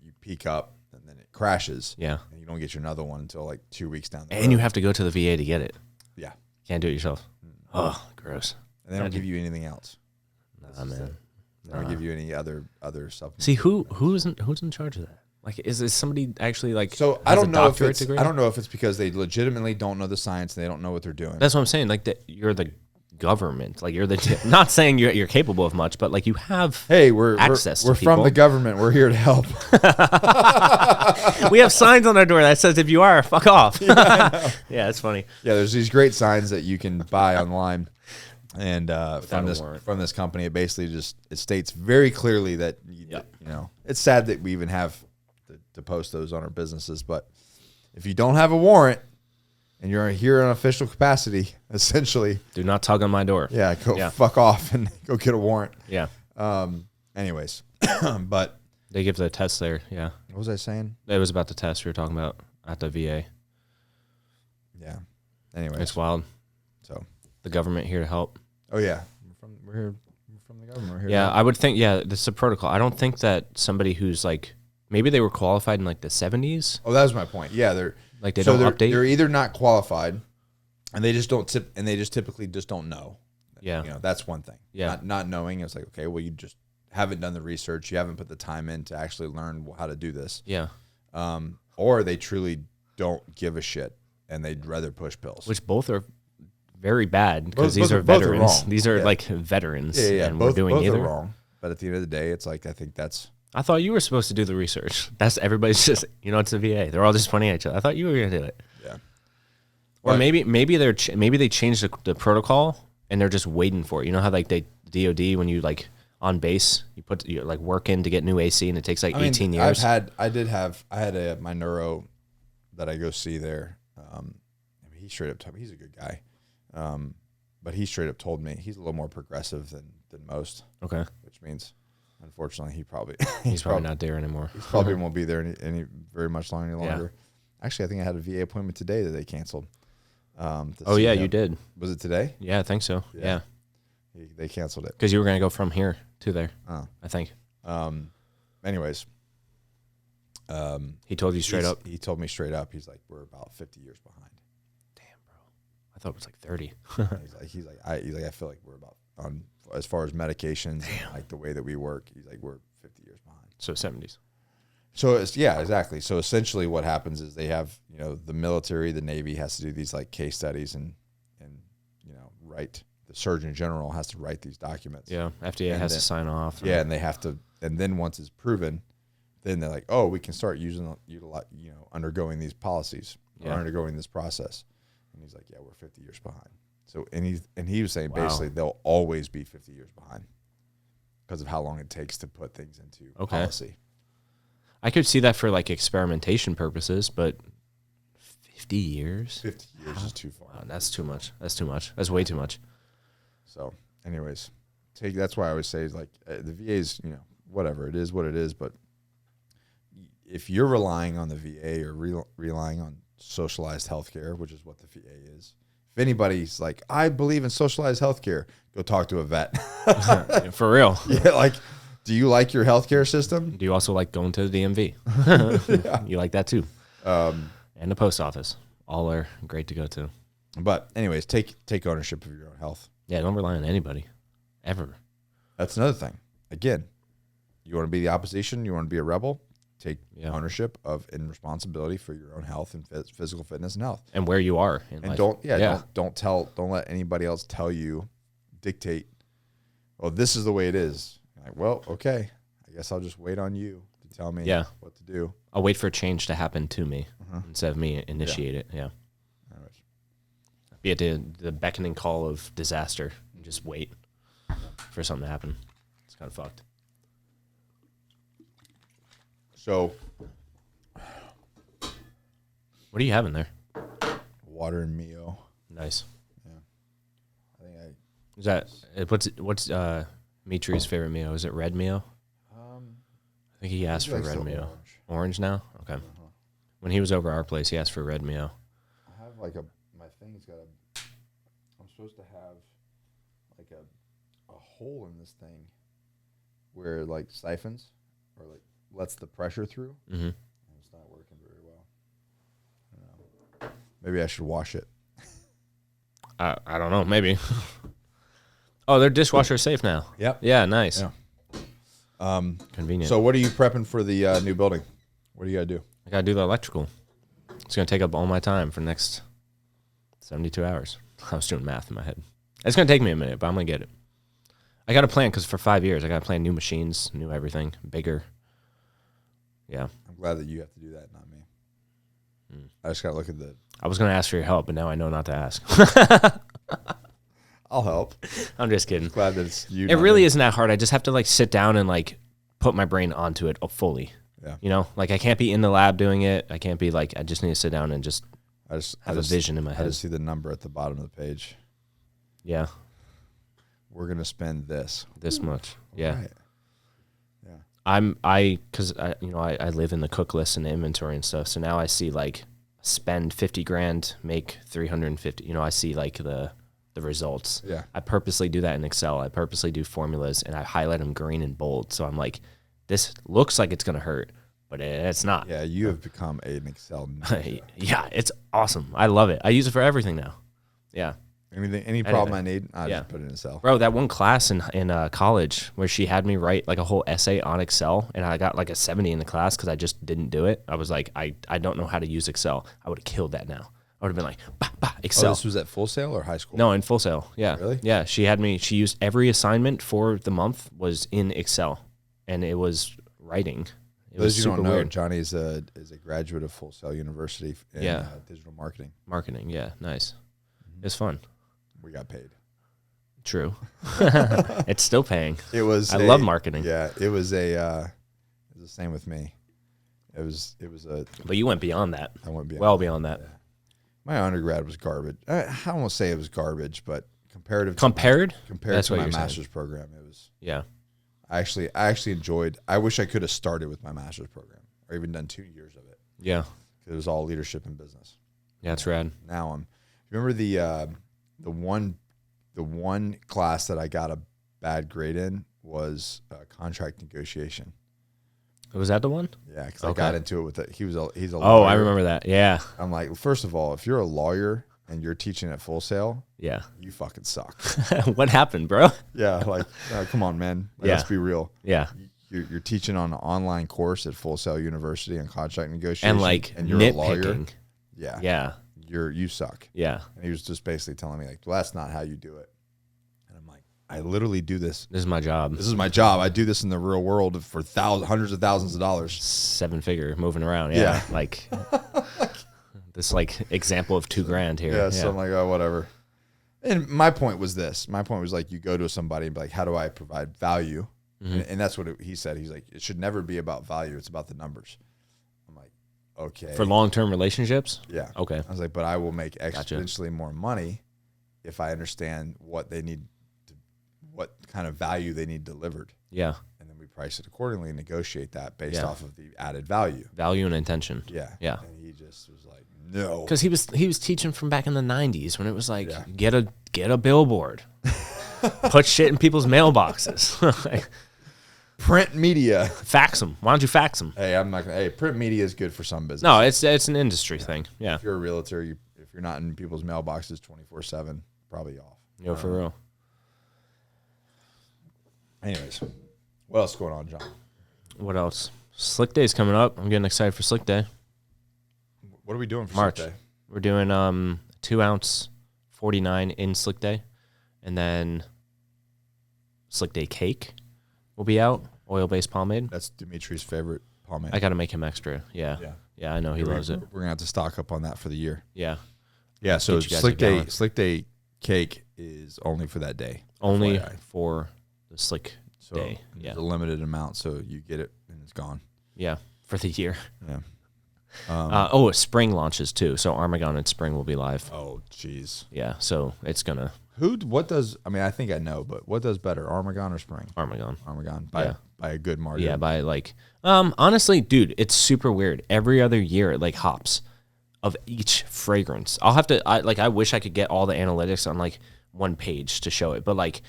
you peak up and then it crashes. Yeah. And you don't get your another one until like 2 weeks down the road. And you have to go to the VA to get it. Yeah. Can't do it yourself. Oh, gross. And they don't give you anything else. Nah, man. They don't give you any other supplements. See, who's in charge of that? Like, is somebody actually like? So has I don't a know if doctorate it's degree? I don't know if it's because they legitimately don't know the science and they don't know what they're doing. That's what I'm saying. Like, you're the government. Like, you're the not saying you're capable of much, but like you have. Hey, we're access. We're to from people. the government. We're here to help. We have signs on our door that says if you are, fuck off. Yeah, it's funny. Yeah, there's these great signs that you can buy online, and from a warrant. this company, it basically it states very clearly that it's sad that we even have to post those on our businesses, but if you don't have a warrant and you're here in an official capacity, essentially, Do not tug on my door. yeah, go fuck off and go get a warrant. Yeah. Anyways, but They give the test there. Yeah. what was I saying? It was about the test we were talking about at the VA. Yeah. Anyways, It's wild. so The government here to help. oh yeah, we're from the government. We're here. Yeah, I would think. Yeah, this is a protocol. I don't think that somebody who's like maybe they were qualified in like the 70s. Oh, that was my point. Yeah, they're Like they so don't update. They're either not qualified, and they just don't typically just don't know. Yeah. That's one thing. Yeah. Not knowing. It's like, okay, well, you just haven't done the research. You haven't put the time in to actually learn how to do this. Yeah. Or they truly don't give a shit and they'd rather push pills. Which both are very bad because Both these are both veterans. wrong. These are Yeah. like veterans. yeah. And Both, we're doing both either. are wrong. But at the end of the day, it's like, I think that's. I thought you were supposed to do the research. That's everybody's just, it's the VA. They're all just pointing at each other. I thought you were going to do it. Yeah. Or But- maybe they changed the protocol and they're just waiting for it. You know how like they DOD when you like on base you put you like work in to get new AC and it takes like 18 years. I had my neuro that I go see there. He straight up told me he's a good guy, but he straight up told me he's a little more progressive than most. Okay, Which means, unfortunately, he's probably not there anymore. He probably won't be there any very much longer. Yeah. Actually, I think I had a VA appointment today that they canceled. Oh yeah, you did. Was it today? Yeah, I think so. Yeah, They canceled it. because you were gonna go from here to there. Oh. I think Anyways, he told you straight up. He told me straight up. He's like, we're about 50 years behind. I thought it was like 30. He's like, I feel like we're about on as far as medications, and like the way that we work. He's like, we're 50 years behind. So 70s. So it's, yeah, exactly. So essentially what happens is they have, the military, the Navy has to do these like case studies and write, the Surgeon General has to write these documents. Yeah. FDA has to sign off. Yeah. And they have to, and then once it's proven, then they're like, oh, we can start undergoing these policies or undergoing this process. And he's like, yeah, we're 50 years behind. So, and he was saying basically they'll always be 50 years behind because of how long it takes to put things into policy. I could see that for like experimentation purposes, but 50 years? 50 years is too far. Oh, that's too much. That's too much. That's way too much. So anyways, that's why I always say like the VA's, whatever, it is what it is. But if you're relying on the VA or relying on socialized healthcare, which is what the VA is, if anybody's like, I believe in socialized healthcare, go talk to a vet. For real. Yeah, like, do you like your healthcare system? Do you also like going to the DMV? Yeah. You like that too. And the post office. All are great to go to. But anyways, take ownership of your own health. Yeah, don't rely on anybody. Ever. That's another thing. Again, you want to be the opposition, you want to be a rebel, take ownership of and responsibility for your own health and physical fitness and health. And where you are in life. Don't let anybody else tell you, dictate, well, this is the way it is. Like, well, okay, I guess I'll just wait on you to tell me what to do. I'll wait for change to happen to me instead of me initiate it. Yeah. Be at the beckoning call of disaster and just wait for something to happen. It's kind of fucked. So, what are you having there? Water and Mio. Nice. Yeah. I think is that what's Mitri's favorite Mio? Is it red Mio? I think he asked for red Mio. Orange now? Okay. When he was over our place, he asked for red Mio. I have like my thing's got I'm supposed to have like a hole in this thing where it like siphons or like lets the pressure through. Mm-hmm. And it's not working very well. I don't know. Maybe I should wash it. I don't know. Maybe. Oh, they're dishwasher safe now. Yep. Yeah, nice. Yeah. Convenient. So what are you prepping for the new building? What do you got to do? I got to do the electrical. It's going to take up all my time for the next 72 hours. I was doing math in my head. It's going to take me a minute, but I'm going to get it. I got a plan because for 5 years, I got to plan new machines, new everything, bigger. Yeah. I'm glad that you have to do that, not me. I just got to look at I was going to ask for your help, but now I know not to ask. I'll help. I'm just kidding. Glad that it's you. It really isn't that hard. I just have to like sit down and like put my brain onto it fully. Yeah. Like I can't be in the lab doing it. I can't be like, I just need to sit down and just have a vision in my head. I just see the number at the bottom of the page. Yeah. We're going to spend this much. Yeah. Right. Yeah. Cause I live in the cook list and the inventory and stuff. So now I see like spend 50 grand, make 350, I see like the results. Yeah. I purposely do that in Excel. I purposely do formulas and I highlight them green and bold. So I'm like, this looks like it's going to hurt, but it's not. Yeah. You have become an Excel ninja. Yeah. It's awesome. I love it. I use it for everything now. Yeah. Any problem I need, I just put it in Excel. Bro, that one class in college where she had me write like a whole essay on Excel and I got like a 70 in the class because I just didn't do it. I was like, I don't know how to use Excel. I would have killed that now. I would have been like, Excel. Oh, this was at Full Sail or high school? No, in Full Sail. Yeah. Really? Yeah. She used every assignment for the month was in Excel and it was writing. It was super don't know, weird. Johnny is a graduate of Full Sail University in digital marketing. Marketing. Yeah. Nice. It's fun. We got paid. True. It's still paying. It was. I love marketing. Yeah, it was the same with me. It was a. But you went beyond that. I went beyond that. Yeah. My undergrad was garbage. I don't want to say it was garbage, but compared to my master's program, it was. Yeah. I actually enjoyed. I wish I could have started with my master's program or even done 2 years of it. Yeah. It was all leadership and business. Yeah, it's rad. Now remember the one class that I got a bad grade in was contract negotiation. Was that the one? Yeah, because I got into it with it. He's a lawyer. Oh, I remember that. Yeah. I'm like, first of all, if you're a lawyer and you're teaching at Full Sail, yeah, you fucking suck. What happened, bro? Yeah, like, come on, man. Let's be real. Yeah. you're teaching on an online course at Full Sail University on contract negotiation, and like and you're a lawyer. nitpicking. Yeah. You suck. Yeah. And he was just basically telling me like, well, that's not how you do it. And I'm like, I literally do this. This is my job. This is my job. I do this in the real world for hundreds of thousands of dollars. 7-figure moving around. Yeah. Like this like example of $2,000 here. Yeah. So I'm like, oh, whatever. And my point was this. My point was like, you go to somebody and be like, how do I provide value? Mm-hmm. And that's what he said. He's like, it should never be about value. It's about the numbers. I'm like, okay. For long-term relationships? Yeah. Okay. I was like, but I will make exponentially more money if I understand what they need, what kind of value they need delivered. Yeah. And then we price it accordingly and negotiate that based off of the added value. Value and intention. Yeah. Yeah. And he just was like, no. Because he was teaching from back in the 90s when it was like, get a billboard. Put shit in people's mailboxes. Like, print media. fax them. Why don't you fax them? Hey, I'm not gonna. Hey, print media is good for some business. No, it's an industry thing. Yeah. If you're a realtor, if you're not in people's mailboxes 24/7, probably off. Yo, for real. Anyways, what else is going on, John? What else? Slick Day's coming up. I'm getting excited for Slick Day. What are we doing for March? Slick Day? We're doing 2-ounce 49 in Slick Day, and then Slick Day cake will be out. Oil-based pomade. That's Dimitri's favorite pomade. I got to make him extra. Yeah. I know he loves it. We're gonna have to stock up on that for the year. Yeah. Yeah. So Get you guys Slick a gallon. Slick Day cake is only for that day. Only FYI. for the Slick So Day. it's Yeah. a limited amount, so you get it and it's gone. Yeah. For the year. Yeah. Spring launches too. So Armagon and Spring will be live. Oh, jeez. Yeah. So it's gonna What does? I mean, I think I know, but what does better, Armagon or Spring? Armagon. Armagon by a good margin. Yeah, by like honestly, dude, it's super weird. Every other year it like hops of each fragrance. I wish I could get all the analytics on like one page to show it, but like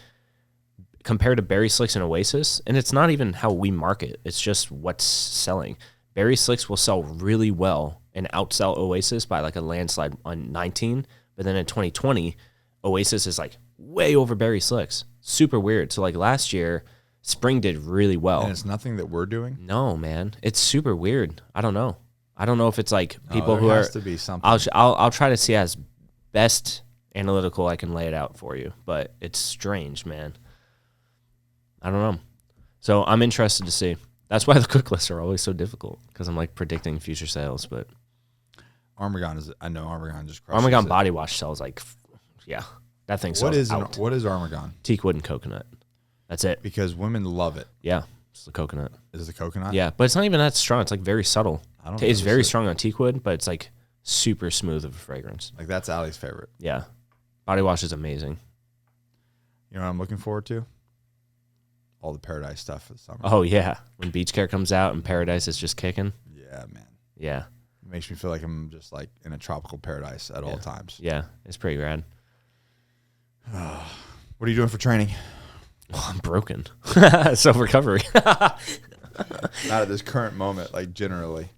compared to Berry Slicks and Oasis, and it's not even how we market, it's just what's selling. Berry Slicks will sell really well and outsell Oasis by like a landslide on 19, but then in 2020, Oasis is like way over Berry Slicks. Super weird. So like last year, Spring did really well. And it's nothing that we're doing. No, man, it's super weird. I don't know if it's like people there who has are. to be something. I'll try to see as best analytical I can lay it out for you, but it's strange, man. I don't know. So I'm interested to see. That's why the cook lists are always so difficult, because I'm like predicting future sales. But I know Armagon just crushes Armagon it. body wash sells like, that thing sells out. What is Armagon? Teakwood and coconut. That's it. Because women love it. Yeah, it's the coconut. Is it the coconut? Yeah, but it's not even that strong. It's like very subtle. I don't It's notice very it. strong on teakwood, but it's like super smooth of a fragrance. Like that's Allie's favorite. Yeah, body wash is amazing. You know what I'm looking forward to? All the Paradise stuff for the summer. Oh yeah, when Beach Care comes out and Paradise is just kicking. Yeah, man. Yeah, It makes me feel like I'm just like in a tropical paradise at all times. yeah, it's pretty rad. What are you doing for training? Well, I'm broken. So recovery. Not at this current moment, like generally.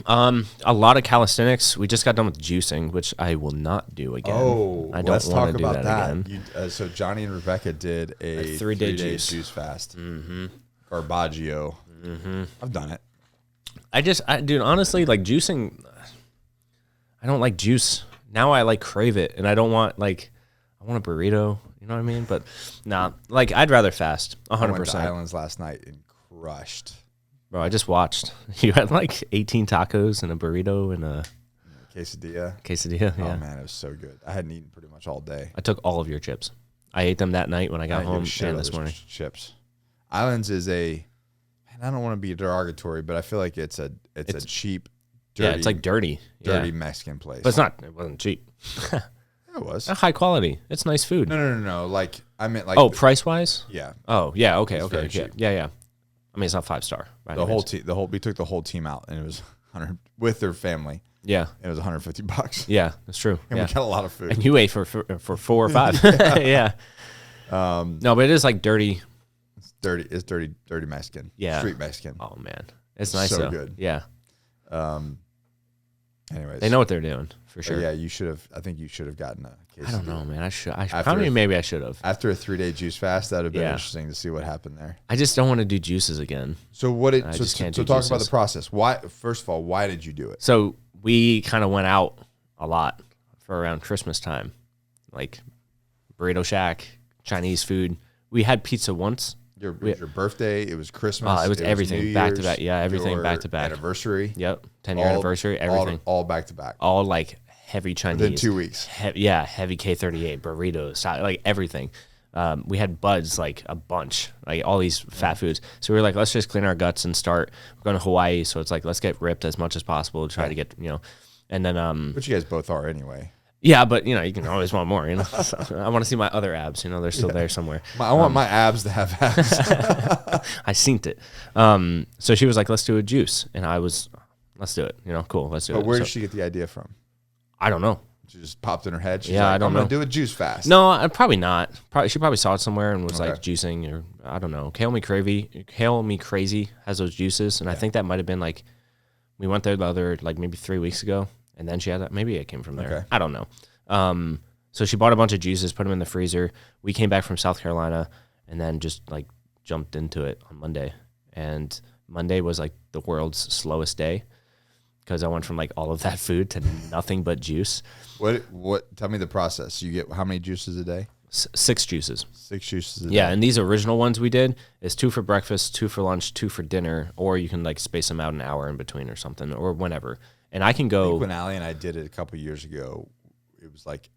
A lot of calisthenics. We just got done with juicing, which I will not do again. Oh, I don't let's want talk to do about that. again. So Johnny and Rebecca did a 3-day 3-day juice. fast. Mm-hmm. Garbaggio. Mm-hmm. I've done it. Dude, honestly, like juicing, I don't like juice. Now I like crave it, and I don't want I want a burrito. You know what I mean? But nah, like I'd rather fast. 100%. I went to Islands last night and crushed. Bro, I just watched. You had like 18 tacos and a burrito and a Quesadilla. quesadilla. Yeah. Oh man, it was so good. I hadn't eaten pretty much all day. I took all of your chips. I ate them that night when I got didn't give home a shit and about this those morning. Chips. Islands is and I don't want to be derogatory, but I feel like it's a cheap, dirty, Yeah, it's like dirty. dirty Yeah. Mexican place. But it's not. It wasn't cheap. Yeah, it was. High quality. It's nice food. No. Like I meant like. Oh, price wise? Yeah. Oh, yeah. Okay. It's Okay. very Yeah. cheap. Yeah. I mean, it's not 5-star. The whole team. We took the whole team out, and it was 100 with their family. Yeah. It was $150. Yeah. That's true. And Yeah. we got a lot of food. And you ate for 4 or 5. Yeah. No, but it is like dirty. It's dirty Mexican. Yeah. Street Mexican. Oh man, it's nice So though. good. Yeah. Anyways, They know what they're doing for but sure. yeah, you should have. I think you should have gotten a quesadilla. I don't know, man. Maybe I should have. After a 3-day juice fast, that would have been Yeah. interesting to see what happened there. I just don't want to do juices again. So what did I so, just can't so do talk about juices. the process. Why? First of all, why did you do it? So we kind of went out a lot for around Christmas time, like Burrito Shack, Chinese food. We had pizza once. It was your birthday. It was Christmas. It was everything New back to Year's, back. Yeah, everything your back to back. Anniversary. Yep, 10-year anniversary. Everything. All back to back. All like heavy Chinese. Within 2 weeks. Heavy K38 burritos, like everything. We had buds, like a bunch, like all these fat foods. So we were like, let's just clean our guts and start. We're going to Hawaii, so it's like let's get ripped as much as possible. Try to get and then Which you guys both are anyway. yeah, but you can always want more. So I want to see my other abs. They're still there somewhere. I want my abs to have abs. I seen it. So she was like, let's do a juice, and I was, let's do it. Cool, let's do it. But where did she get the idea from? I don't know. She just popped in her head. She's Yeah, like, I don't I'm know. gonna do a juice fast. No, probably not. She probably saw it somewhere and was like Okay. juicing, or I don't know. Kale Me Crazy has those juices, and I think that might have been like we went there the other like maybe 3 weeks ago, and then she had that. Maybe it came from there. Okay. I don't know. So she bought a bunch of juices, put them in the freezer. We came back from South Carolina, and then just like jumped into it on Monday. And Monday was like the world's slowest day because I went from like all of that food to nothing but juice. What? Tell me the process. You get how many juices a day? 6 juices. 6 juices a day. Yeah, and these original ones we did is 2 for breakfast, 2 for lunch, 2 for dinner, or you can like space them out an hour in between or something, or whenever. And I can I go. think when Allie and I did it a couple years ago, it was like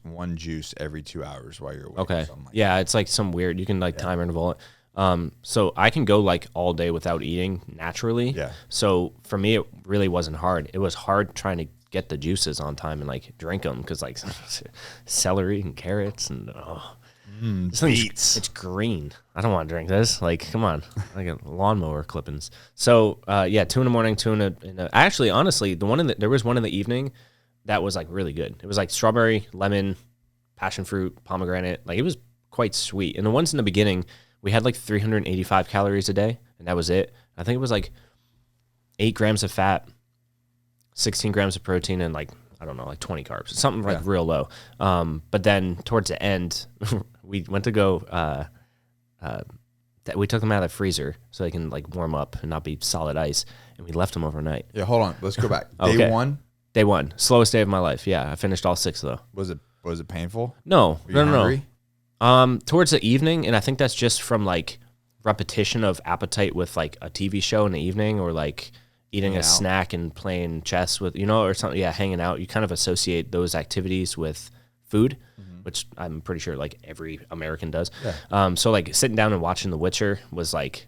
one juice every 2 hours while you're awake. Okay. Or something like Yeah, it's like some weird. You can like timer interval it. So I can go like all day without eating naturally. Yeah. So for me, it really wasn't hard. It was hard trying to get the juices on time and like drink them because like celery and carrots and this thing's- beets. It's green. I don't want to drink this. Like, come on, like a lawnmower clippings. So 2 in the morning, 2 in the actually, honestly, there was one in the evening that was like really good. It was like strawberry, lemon, passion fruit, pomegranate. Like it was quite sweet. And the ones in the beginning, we had like 385 calories a day, and that was it. I think it was like 8 grams of fat, 16 grams of protein, and like, I don't know, like 20 carbs, something like real low. But then towards the end, we went to go, we took them out of the freezer so they can like warm up and not be solid ice. And we left them overnight. Yeah, hold on. Let's go back. Okay. Day one, Day 1, slowest day of my life. Yeah, I finished all 6 though. was it painful? No, Were you no. hungry? Towards the evening, and I think that's just from like repetition of appetite with like a TV show in the evening, or like eating Hanging a out. snack and playing chess with, or something. Yeah, hanging out. You kind of associate those activities with food, which I'm pretty sure like every American does. Yeah. So like sitting down and watching The Witcher was like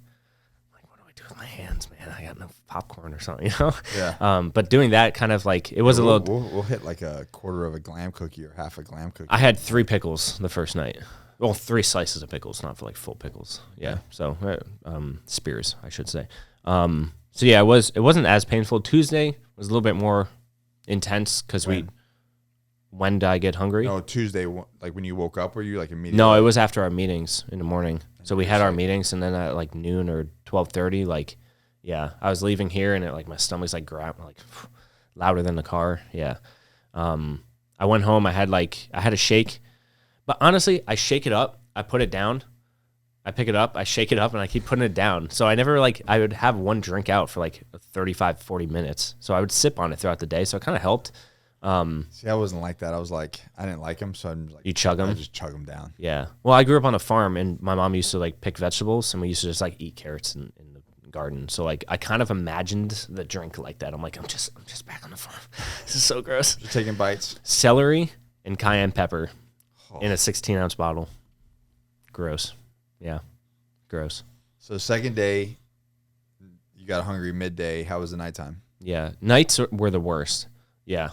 what do I do with my hands, man? I got no popcorn or something, Yeah. But doing that kind of like it was a little. We'll hit like a quarter of a glam cookie or half a glam cookie. I had 3 pickles the first night. Well, 3 slices of pickles, not for like full pickles. Yeah. So spears, I should say. So yeah, it wasn't as painful. Tuesday was a little bit more intense because when did I get hungry? No, Tuesday, like when you woke up, were you like immediately? No, it was after our meetings in the morning. So we had our meetings, and then at like noon or 12:30, like, yeah, I was leaving here, and my stomach's like louder than the car. Yeah. I went home. I had a shake, but honestly, I shake it up, I put it down, I pick it up, I shake it up, and I keep putting it down. So I never I would have one drink out for like 35, 40 minutes. So I would sip on it throughout the day. So it kind of helped. See, I wasn't like that. I was like, I didn't like them, so I'm like, You chug 'em? I just chug them down. Yeah. Well, I grew up on a farm, and my mom used to like pick vegetables, and we used to just like eat carrots in the garden. So like I kind of imagined the drink like that. I'm like, I'm just back on the farm. This is so gross. Just taking bites. Celery and cayenne pepper in a 16-ounce bottle. Gross. Yeah. Gross. So second day, you got hungry midday. How was the nighttime? Yeah. Nights were the worst. Yeah.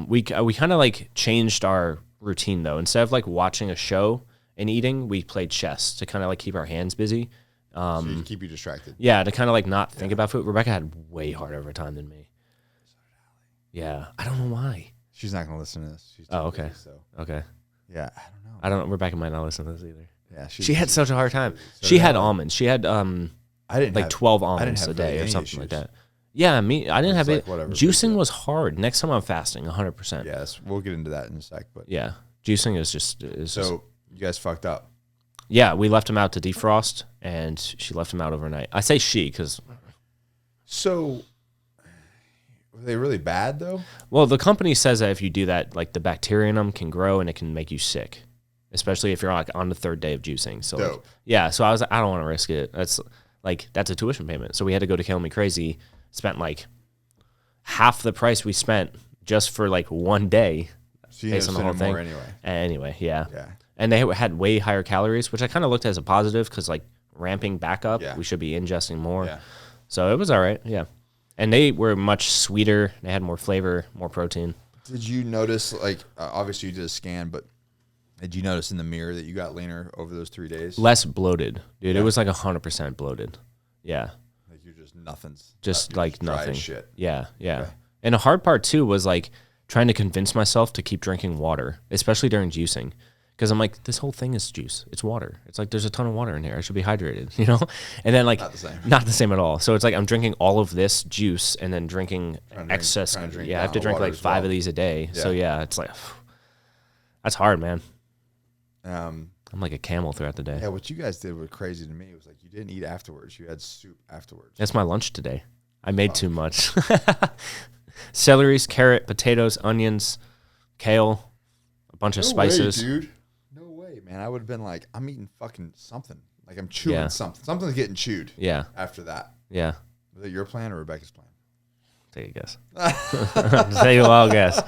We kind of like changed our routine though. Instead of like watching a show and eating, we played chess to kind of like keep our hands busy. So you keep you distracted. Yeah, to kind of like not think about food. Rebecca had way harder of a time than me. Yeah, I don't know why. She's not gonna listen to this. She's too Oh, okay. busy, so Okay. yeah, I don't know. I don't. Rebecca might not listen to this either. Yeah, She had such a hard time. So She did had I. almonds. She had I didn't like have, 12 I didn't almonds have a day really or any something like issues. that. Yeah, I didn't have like it. whatever, Juicing was hard. Next time I'm fasting, 100%. Yes, we'll get into that in a sec. But Yeah, juicing is just so you guys fucked up. Yeah, we left him out to defrost, and she left him out overnight. I say she because. So, were they really bad though? Well, the company says that if you do that, like the bacteria in them can grow and it can make you sick, especially if you're like on the third day of juicing. So, like, yeah. So I was like, I don't want to risk it. That's a tuition payment. So we had to go to Kill Me Crazy. Spent like half the price we spent just for like one day. So you based on the whole thing. Anyway, yeah. Yeah. And they had way higher calories, which I kind of looked as a positive because like ramping back up, we should be ingesting more. Yeah. So it was all right. Yeah. And they were much sweeter. They had more flavor, more protein. Did you notice, like, obviously you did a scan, but did you notice in the mirror that you got leaner over those 3 days? Less bloated, dude. It was like 100% bloated. Yeah. Like you're just nothing's. Just like nothing. Shit. Yeah. Yeah. Okay. And the hard part too was like trying to convince myself to keep drinking water, especially during juicing. Because I'm like, this whole thing is juice. It's water. It's like there's a ton of water in here. I should be hydrated, you know? And then like not the same at all. So it's like I'm drinking all of this juice and then drinking excess. I have to drink like 5 of these a day. Yeah. So yeah, it's like that's hard, man. I'm like a camel throughout the day. Yeah, what you guys did was crazy to me. It was like you didn't eat afterwards. You had soup afterwards. That's my lunch today. I made too much. Celeries, carrot, potatoes, onions, kale, a bunch of spices. Way, dude. Man, I would have been like, I'm eating fucking something. Like I'm chewing something. Something's getting chewed. Yeah. After that. Yeah. Was it your plan or Rebecca's plan? Take a guess. Take a wild guess.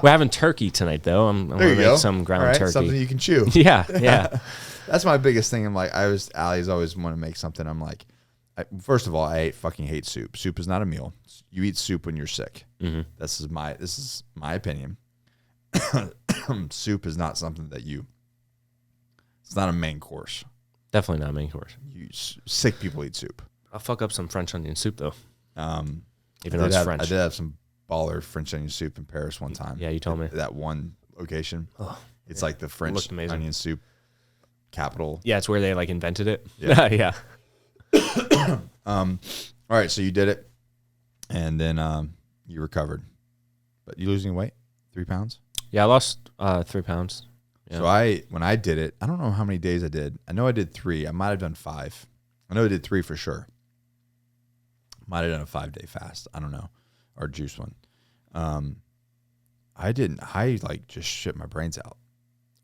We're having turkey tonight, though. I'm going to make some ground turkey. Something you can chew. Yeah. That's my biggest thing. I'm like, Allie's always want to make something. I'm like, first of all, I fucking hate soup. Soup is not a meal. You eat soup when you're sick. Mm-hmm. This is my opinion. Soup is not something that it's not a main course. Definitely not a main course. Sick people eat soup. I'll fuck up some French onion soup, though. Even though it's French. I did have some baller French onion soup in Paris one time. Yeah, you told me. That one location. It's like the French onion soup capital. Yeah, it's where they like invented it. Yeah. All right, so you did it, and then you recovered. But you losing weight? 3 pounds? Yeah, I lost 3 pounds. Yeah. So when I did it, I don't know how many days I did. I know I did 3. I might have done 5. I know I did 3 for sure. Might have done a 5-day fast. I don't know. Or juice one. I didn't. I like just shit my brains out.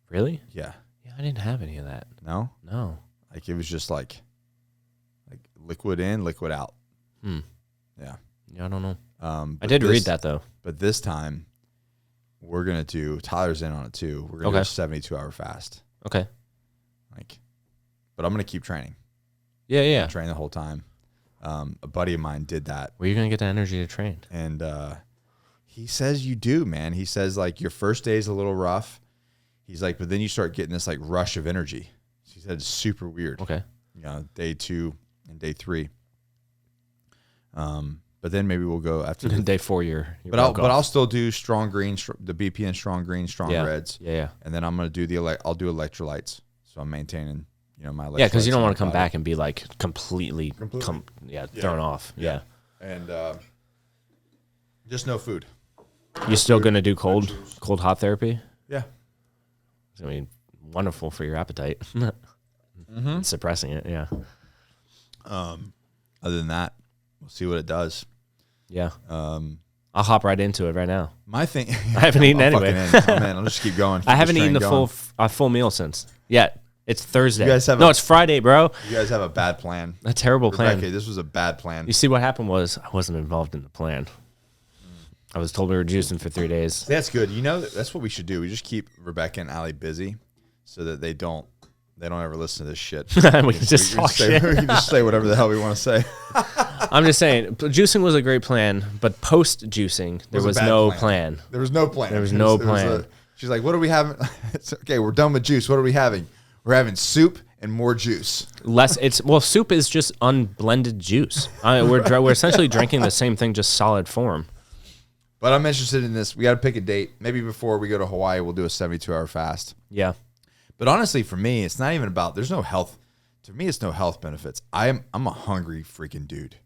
Really? Yeah. Yeah, I didn't have any of that. No? No. Like it was just like liquid in, liquid out. Yeah. Yeah, I don't know. I did read that though. But this time we're going to do, Tyler's in on it too. We're going to do a 72-hour fast. Okay. But I'm going to keep training. Yeah. Train the whole time. A buddy of mine did that. Where are you going to get the energy to train? And he says you do, man. He says like your first day is a little rough. He's like, but then you start getting this like rush of energy. He said it's super weird. Okay. Day 2 and day 3. But then maybe we'll go after day 4. But I'll still do strong green, the BP and strong green, strong reds. Yeah. And then I'm gonna do I'll do electrolytes. So I'm maintaining, my electrolytes. Yeah, because you don't want to come back and be like completely. Thrown off. Yeah. And just no food. You still gonna do cold hot therapy? Yeah. It's gonna be wonderful for your appetite. Mm-hmm. Suppressing it. Yeah. Other than that, we'll see what it does. Yeah. I'll hop right into it right now. My thing, I haven't eaten anyway. Man, I'll just keep going. I haven't eaten a full meal since. Yeah, it's Thursday. It's Friday, bro. You guys have a bad plan. A terrible plan. Rebecca, this was a bad plan. You see, what happened was I wasn't involved in the plan. I was told we were juicing for 3 days. That's good. That's what we should do. We just keep Rebecca and Allie busy so that they don't ever listen to this shit. We can just talk shit. We can just say whatever the hell we want to say. I'm just saying, juicing was a great plan, but post-juicing, there was no plan. There was no plan. There was no plan. She's like, what are we having? It's okay, we're done with juice. What are we having? We're having soup and more juice. Soup is just unblended juice. We're essentially drinking the same thing, just solid form. But I'm interested in this. We got to pick a date. Maybe before we go to Hawaii, we'll do a 72-hour fast. Yeah. But honestly, for me, it's not even about, there's no health. To me, it's no health benefits. I'm a hungry freaking dude.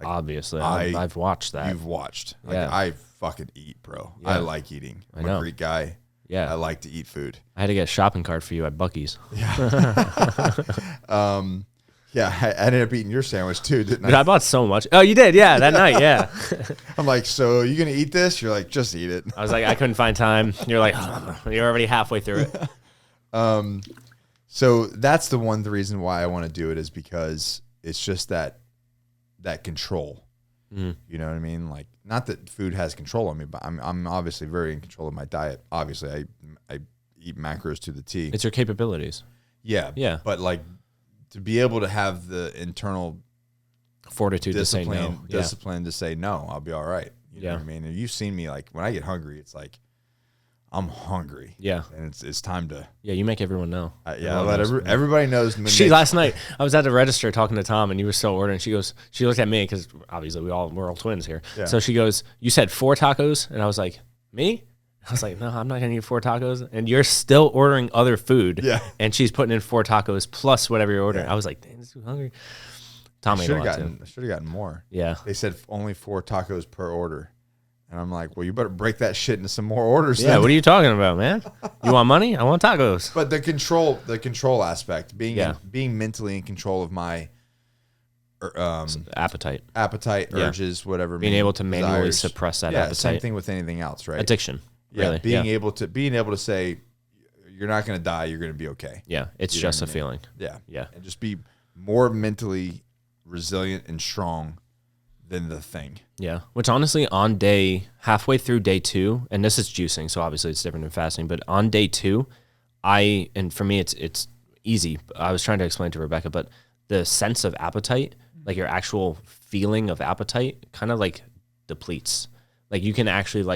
Obviously, I- I've watched that. You've watched. Like, Yeah. I fucking eat, bro. Yeah. I like eating. I'm a Greek guy. Yeah. I like to eat food. I had to get a shopping cart for you at Buc-ee's. Yeah, I ended up eating your sandwich too, didn't Dude, I bought so much. Oh, you did? Yeah, that night, yeah. I'm like, so you gonna eat this? You're like, just eat it. I was like, I couldn't find time. You're like, you're already halfway through it. So that's the reason why I want to do it is because it's just that control. You know what I mean? Like, not that food has control on me, but I'm obviously very in control of my diet. Obviously, I eat macros to the T. It's your capabilities. Yeah. But like to be able to have the internal Fortitude to say no. discipline to say no, I'll be all right. You know what I mean? And you've seen me, like when I get hungry, it's like I'm hungry. Yeah. And it's time to. Yeah, you make everyone know. I let everybody knows. Last night I was at the register talking to Tom, and he was still ordering. She looked at me because obviously we're all twins here. Yeah. So she goes, "You said 4 tacos," and I was like, "Me?" I was like, "No, I'm not gonna eat 4 tacos." And you're still ordering other food. Yeah. And she's putting in 4 tacos plus whatever you're ordering. Yeah. I was like, "Dang, I'm too hungry." Tom ate a lot too. I should have gotten more. Yeah. They said only 4 tacos per order. And I'm like, well, you better break that shit into some more orders. Yeah, then. what are you talking about, man? You want money? I want tacos. But the control aspect, being mentally in control of my appetite, urges, whatever. Being able to manually suppress that appetite. Same thing with anything else, right? Addiction. Yeah, really. being able to say, you're not going to die, you're going to be okay. Yeah, it's just a feeling. Yeah, yeah, and just be more mentally resilient and strong than the thing. Yeah, which honestly, on halfway through day 2, and this is juicing, so obviously it's different than fasting, but on day 2, and for me it's easy. I was trying to explain to Rebecca, but the sense of appetite, like your actual feeling of appetite, kind of like depletes. Like you can actually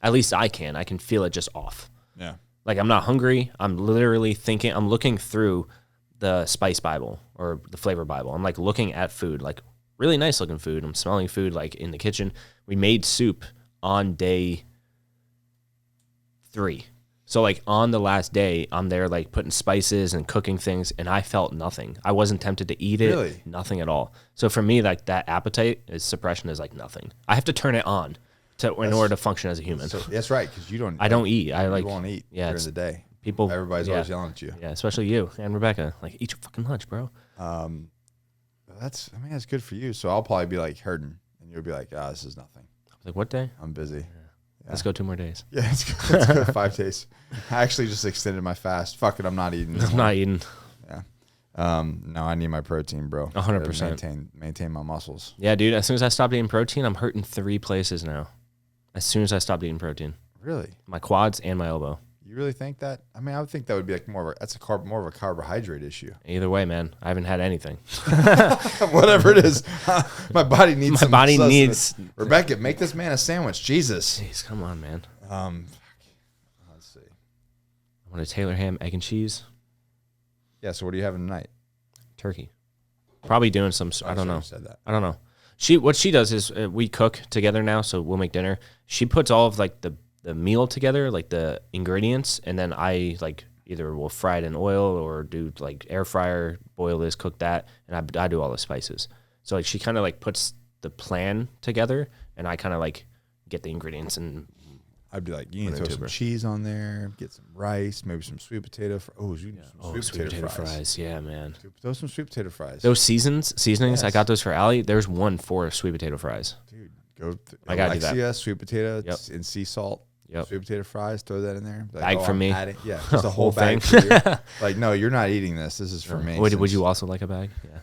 at least I can feel it just off. Yeah. Like I'm not hungry. I'm literally I'm looking through the spice Bible or the flavor Bible. I'm like looking at food, like really nice looking food. I'm smelling food like in the kitchen. We made soup on day 3. So like on the last day, I'm there like putting spices and cooking things, and I felt nothing. I wasn't tempted to eat it. Really? Nothing at all. So for me, like that appetite suppression is like nothing. I have to turn it on in order to function as a human. So that's right, because you don't. I don't eat. You won't eat during the day. Everybody's always yelling at you. Yeah, especially you and Rebecca. Like, eat your fucking lunch, bro. That's good for you. So I'll probably be like hurting, and you'll be like, this is nothing. Like, what day? I'm busy. Yeah. Let's go 2 more days. Yeah, let's go 5 days. I actually just extended my fast. Fuck it, I'm not eating. I'm not eating. Yeah. No, I need my protein, bro. 100%. Maintain my muscles. Yeah, dude. As soon as I stopped eating protein, I'm hurting 3 places now. As soon as I stopped eating protein. Really? My quads and my elbow. You really think that? I mean, I would think that would be like more of a carbohydrate issue. Either way, man, I haven't had anything. Whatever it is, my body needs. My body needs. Rebecca, make this man a sandwich. Jesus. Jeez, come on, man. Let's see. I want a Taylor ham, egg and cheese. Yeah. So what are you having tonight? Turkey. Probably doing some. I don't know. Said that. I don't know. What she does is we cook together now, so we'll make dinner. She puts all of like the meal together, like the ingredients, and then I like either will fry it in oil or do like air fryer, boil this, cook that, and I do all the spices. So like she kind of like puts the plan together, and I kind of like get the ingredients and. I'd be like, you need to throw some cheese on there, get some rice, maybe some sweet potato. Sweet potato fries. Yeah, man. Dude, throw some sweet potato fries. Those seasonings, yes. I got those for Allie. There's one for sweet potato fries. Dude, go. I gotta do that. Sweet potato and sea salt. Yep. Sweet potato fries. Throw that in there. Like, bag for me. Yeah, just a whole bag for you. Like, no, you're not eating this. This is for me. Would you also like a bag? Yeah.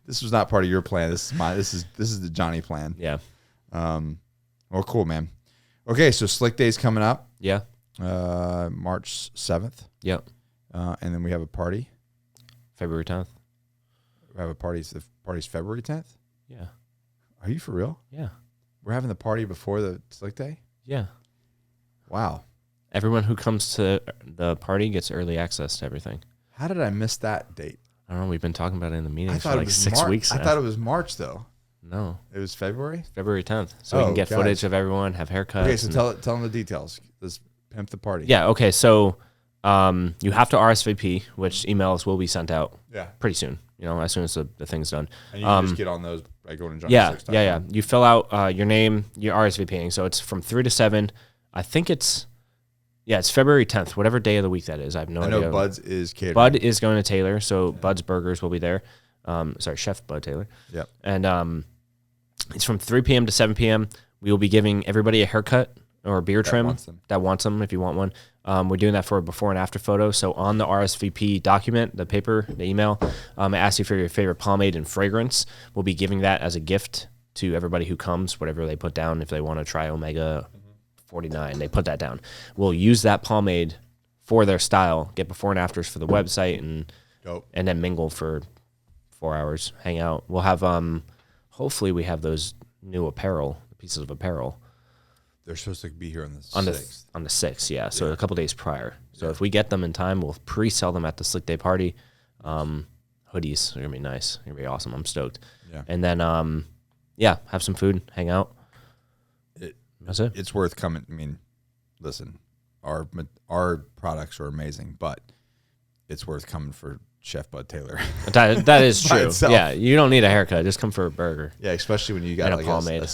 This was not part of your plan. This is mine. This is the Johnny plan. Yeah. Well, cool, man. Okay, so Slick Day's coming up. Yeah. March 7th. Yep. And then we have a party. February 10th. We have a party. The party's February 10th? Yeah. Are you for real? Yeah. We're having the party before the Slick Day? Yeah. Wow. Everyone who comes to the party gets early access to everything. How did I miss that date? I don't know. We've been talking about it in the meetings for like 6 weeks now. I thought it was March, though. No. It was February? February 10th. So we can get footage of everyone, have haircuts. Okay, so tell them the details. Let's pimp the party. Yeah, okay. So you have to RSVP, which emails will be sent out pretty soon, as soon as the thing's done. And you can just get on those by going to Johnny Yeah. You fill out your name, your RSVPing. So it's from 3 to 7. I think it's February 10th, whatever day of the week that is. I have no idea. I know Bud's is catering. Bud is going to Taylor, so Bud's Burgers will be there. Chef Bud Taylor. Yep. And it's from 3 p.m. to 7 p.m. We will be giving everybody a haircut or a beard trim that wants them if you want one. We're doing that for a before and after photo. So on the RSVP document, the paper, the email, it asks you for your favorite pomade and fragrance. We'll be giving that as a gift to everybody who comes, whatever they put down. If they want to try Omega 49, they put that down. We'll use that pomade for their style, get before and afters for the website, and then mingle for 4 hours, hang out. We'll have, hopefully we have those new pieces of apparel. They're supposed to be here on the 6th. On the 6th, yeah. So a couple days prior. So if we get them in time, we'll pre-sell them at the Slickster Party. Hoodies are going to be nice. They're going to be awesome. I'm stoked. Yeah. And then, have some food, hang out. That's it. It's worth coming. I mean, listen, our products are amazing, but it's worth coming for Chef Bud Taylor. That is true. Yeah, you don't need a haircut. Just come for a burger. Yeah, especially when you got like pomade. a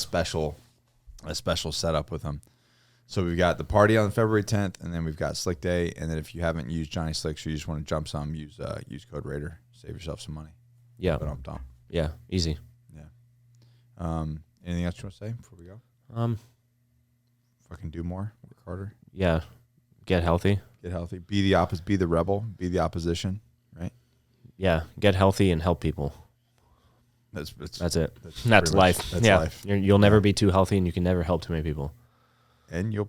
special setup with them. So we've got the party on February 10th, and then we've got Slick Day, and then if you haven't used Johnny Slicks or you just want to jump some, use code Raider. Save yourself some money. Yeah. But I'm done. Yeah, easy. Yeah. Anything else you want to say before we go? Fucking do more. Work harder. Yeah. Get healthy. Be the opposite. Be the rebel. Be the opposition. Right. Yeah. Get healthy and help people. That's it. That's life. That's life. You'll never be too healthy, and you can never help too many people. And you'll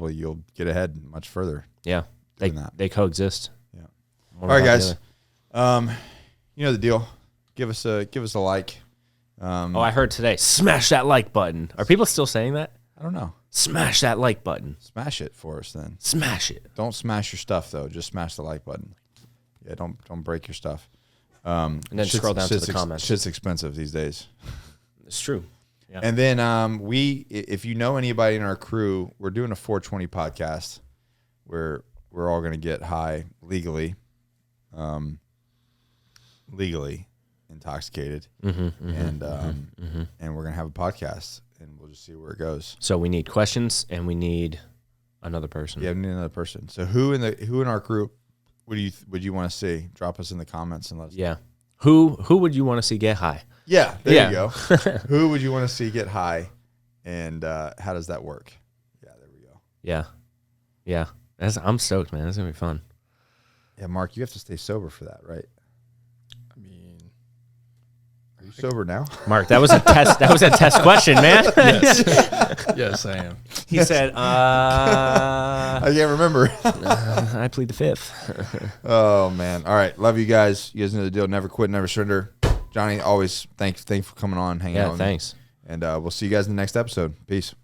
you'll get ahead much further. Yeah. They coexist. Yeah. All right, guys. You know the deal. Give us a like. I heard today. Smash that like button. Are people still saying that? I don't know. Smash that like button. Smash it for us then. Smash it. Don't smash your stuff though. Just smash the like button. Yeah. Don't break your stuff. And then scroll down to the comments. Shit's expensive these days. It's true. Yeah. And then if you know anybody in our crew, we're doing a 420 podcast where we're all going to get high legally intoxicated, and we're going to have a podcast, and we'll just see where it goes. So we need questions, and we need another person. Yeah, we need another person. So who in our group would you want to see? Drop us in the comments and let us know. Yeah. Who would you want to see get high? Yeah, there you go. Who would you want to see get high, and how does that work? Yeah, there we go. Yeah. I'm stoked, man. It's gonna be fun. Yeah, Mark, you have to stay sober for that, right? I mean, are you sober now? Mark, that was a test. That was a test question, man. Yes, I am. He said, I can't remember. I plead the fifth. Oh man. All right. Love you guys. You guys know the deal. Never quit, never surrender. Johnny, always thanks for coming on, hanging out with me. Thanks. And we'll see you guys in the next episode. Peace.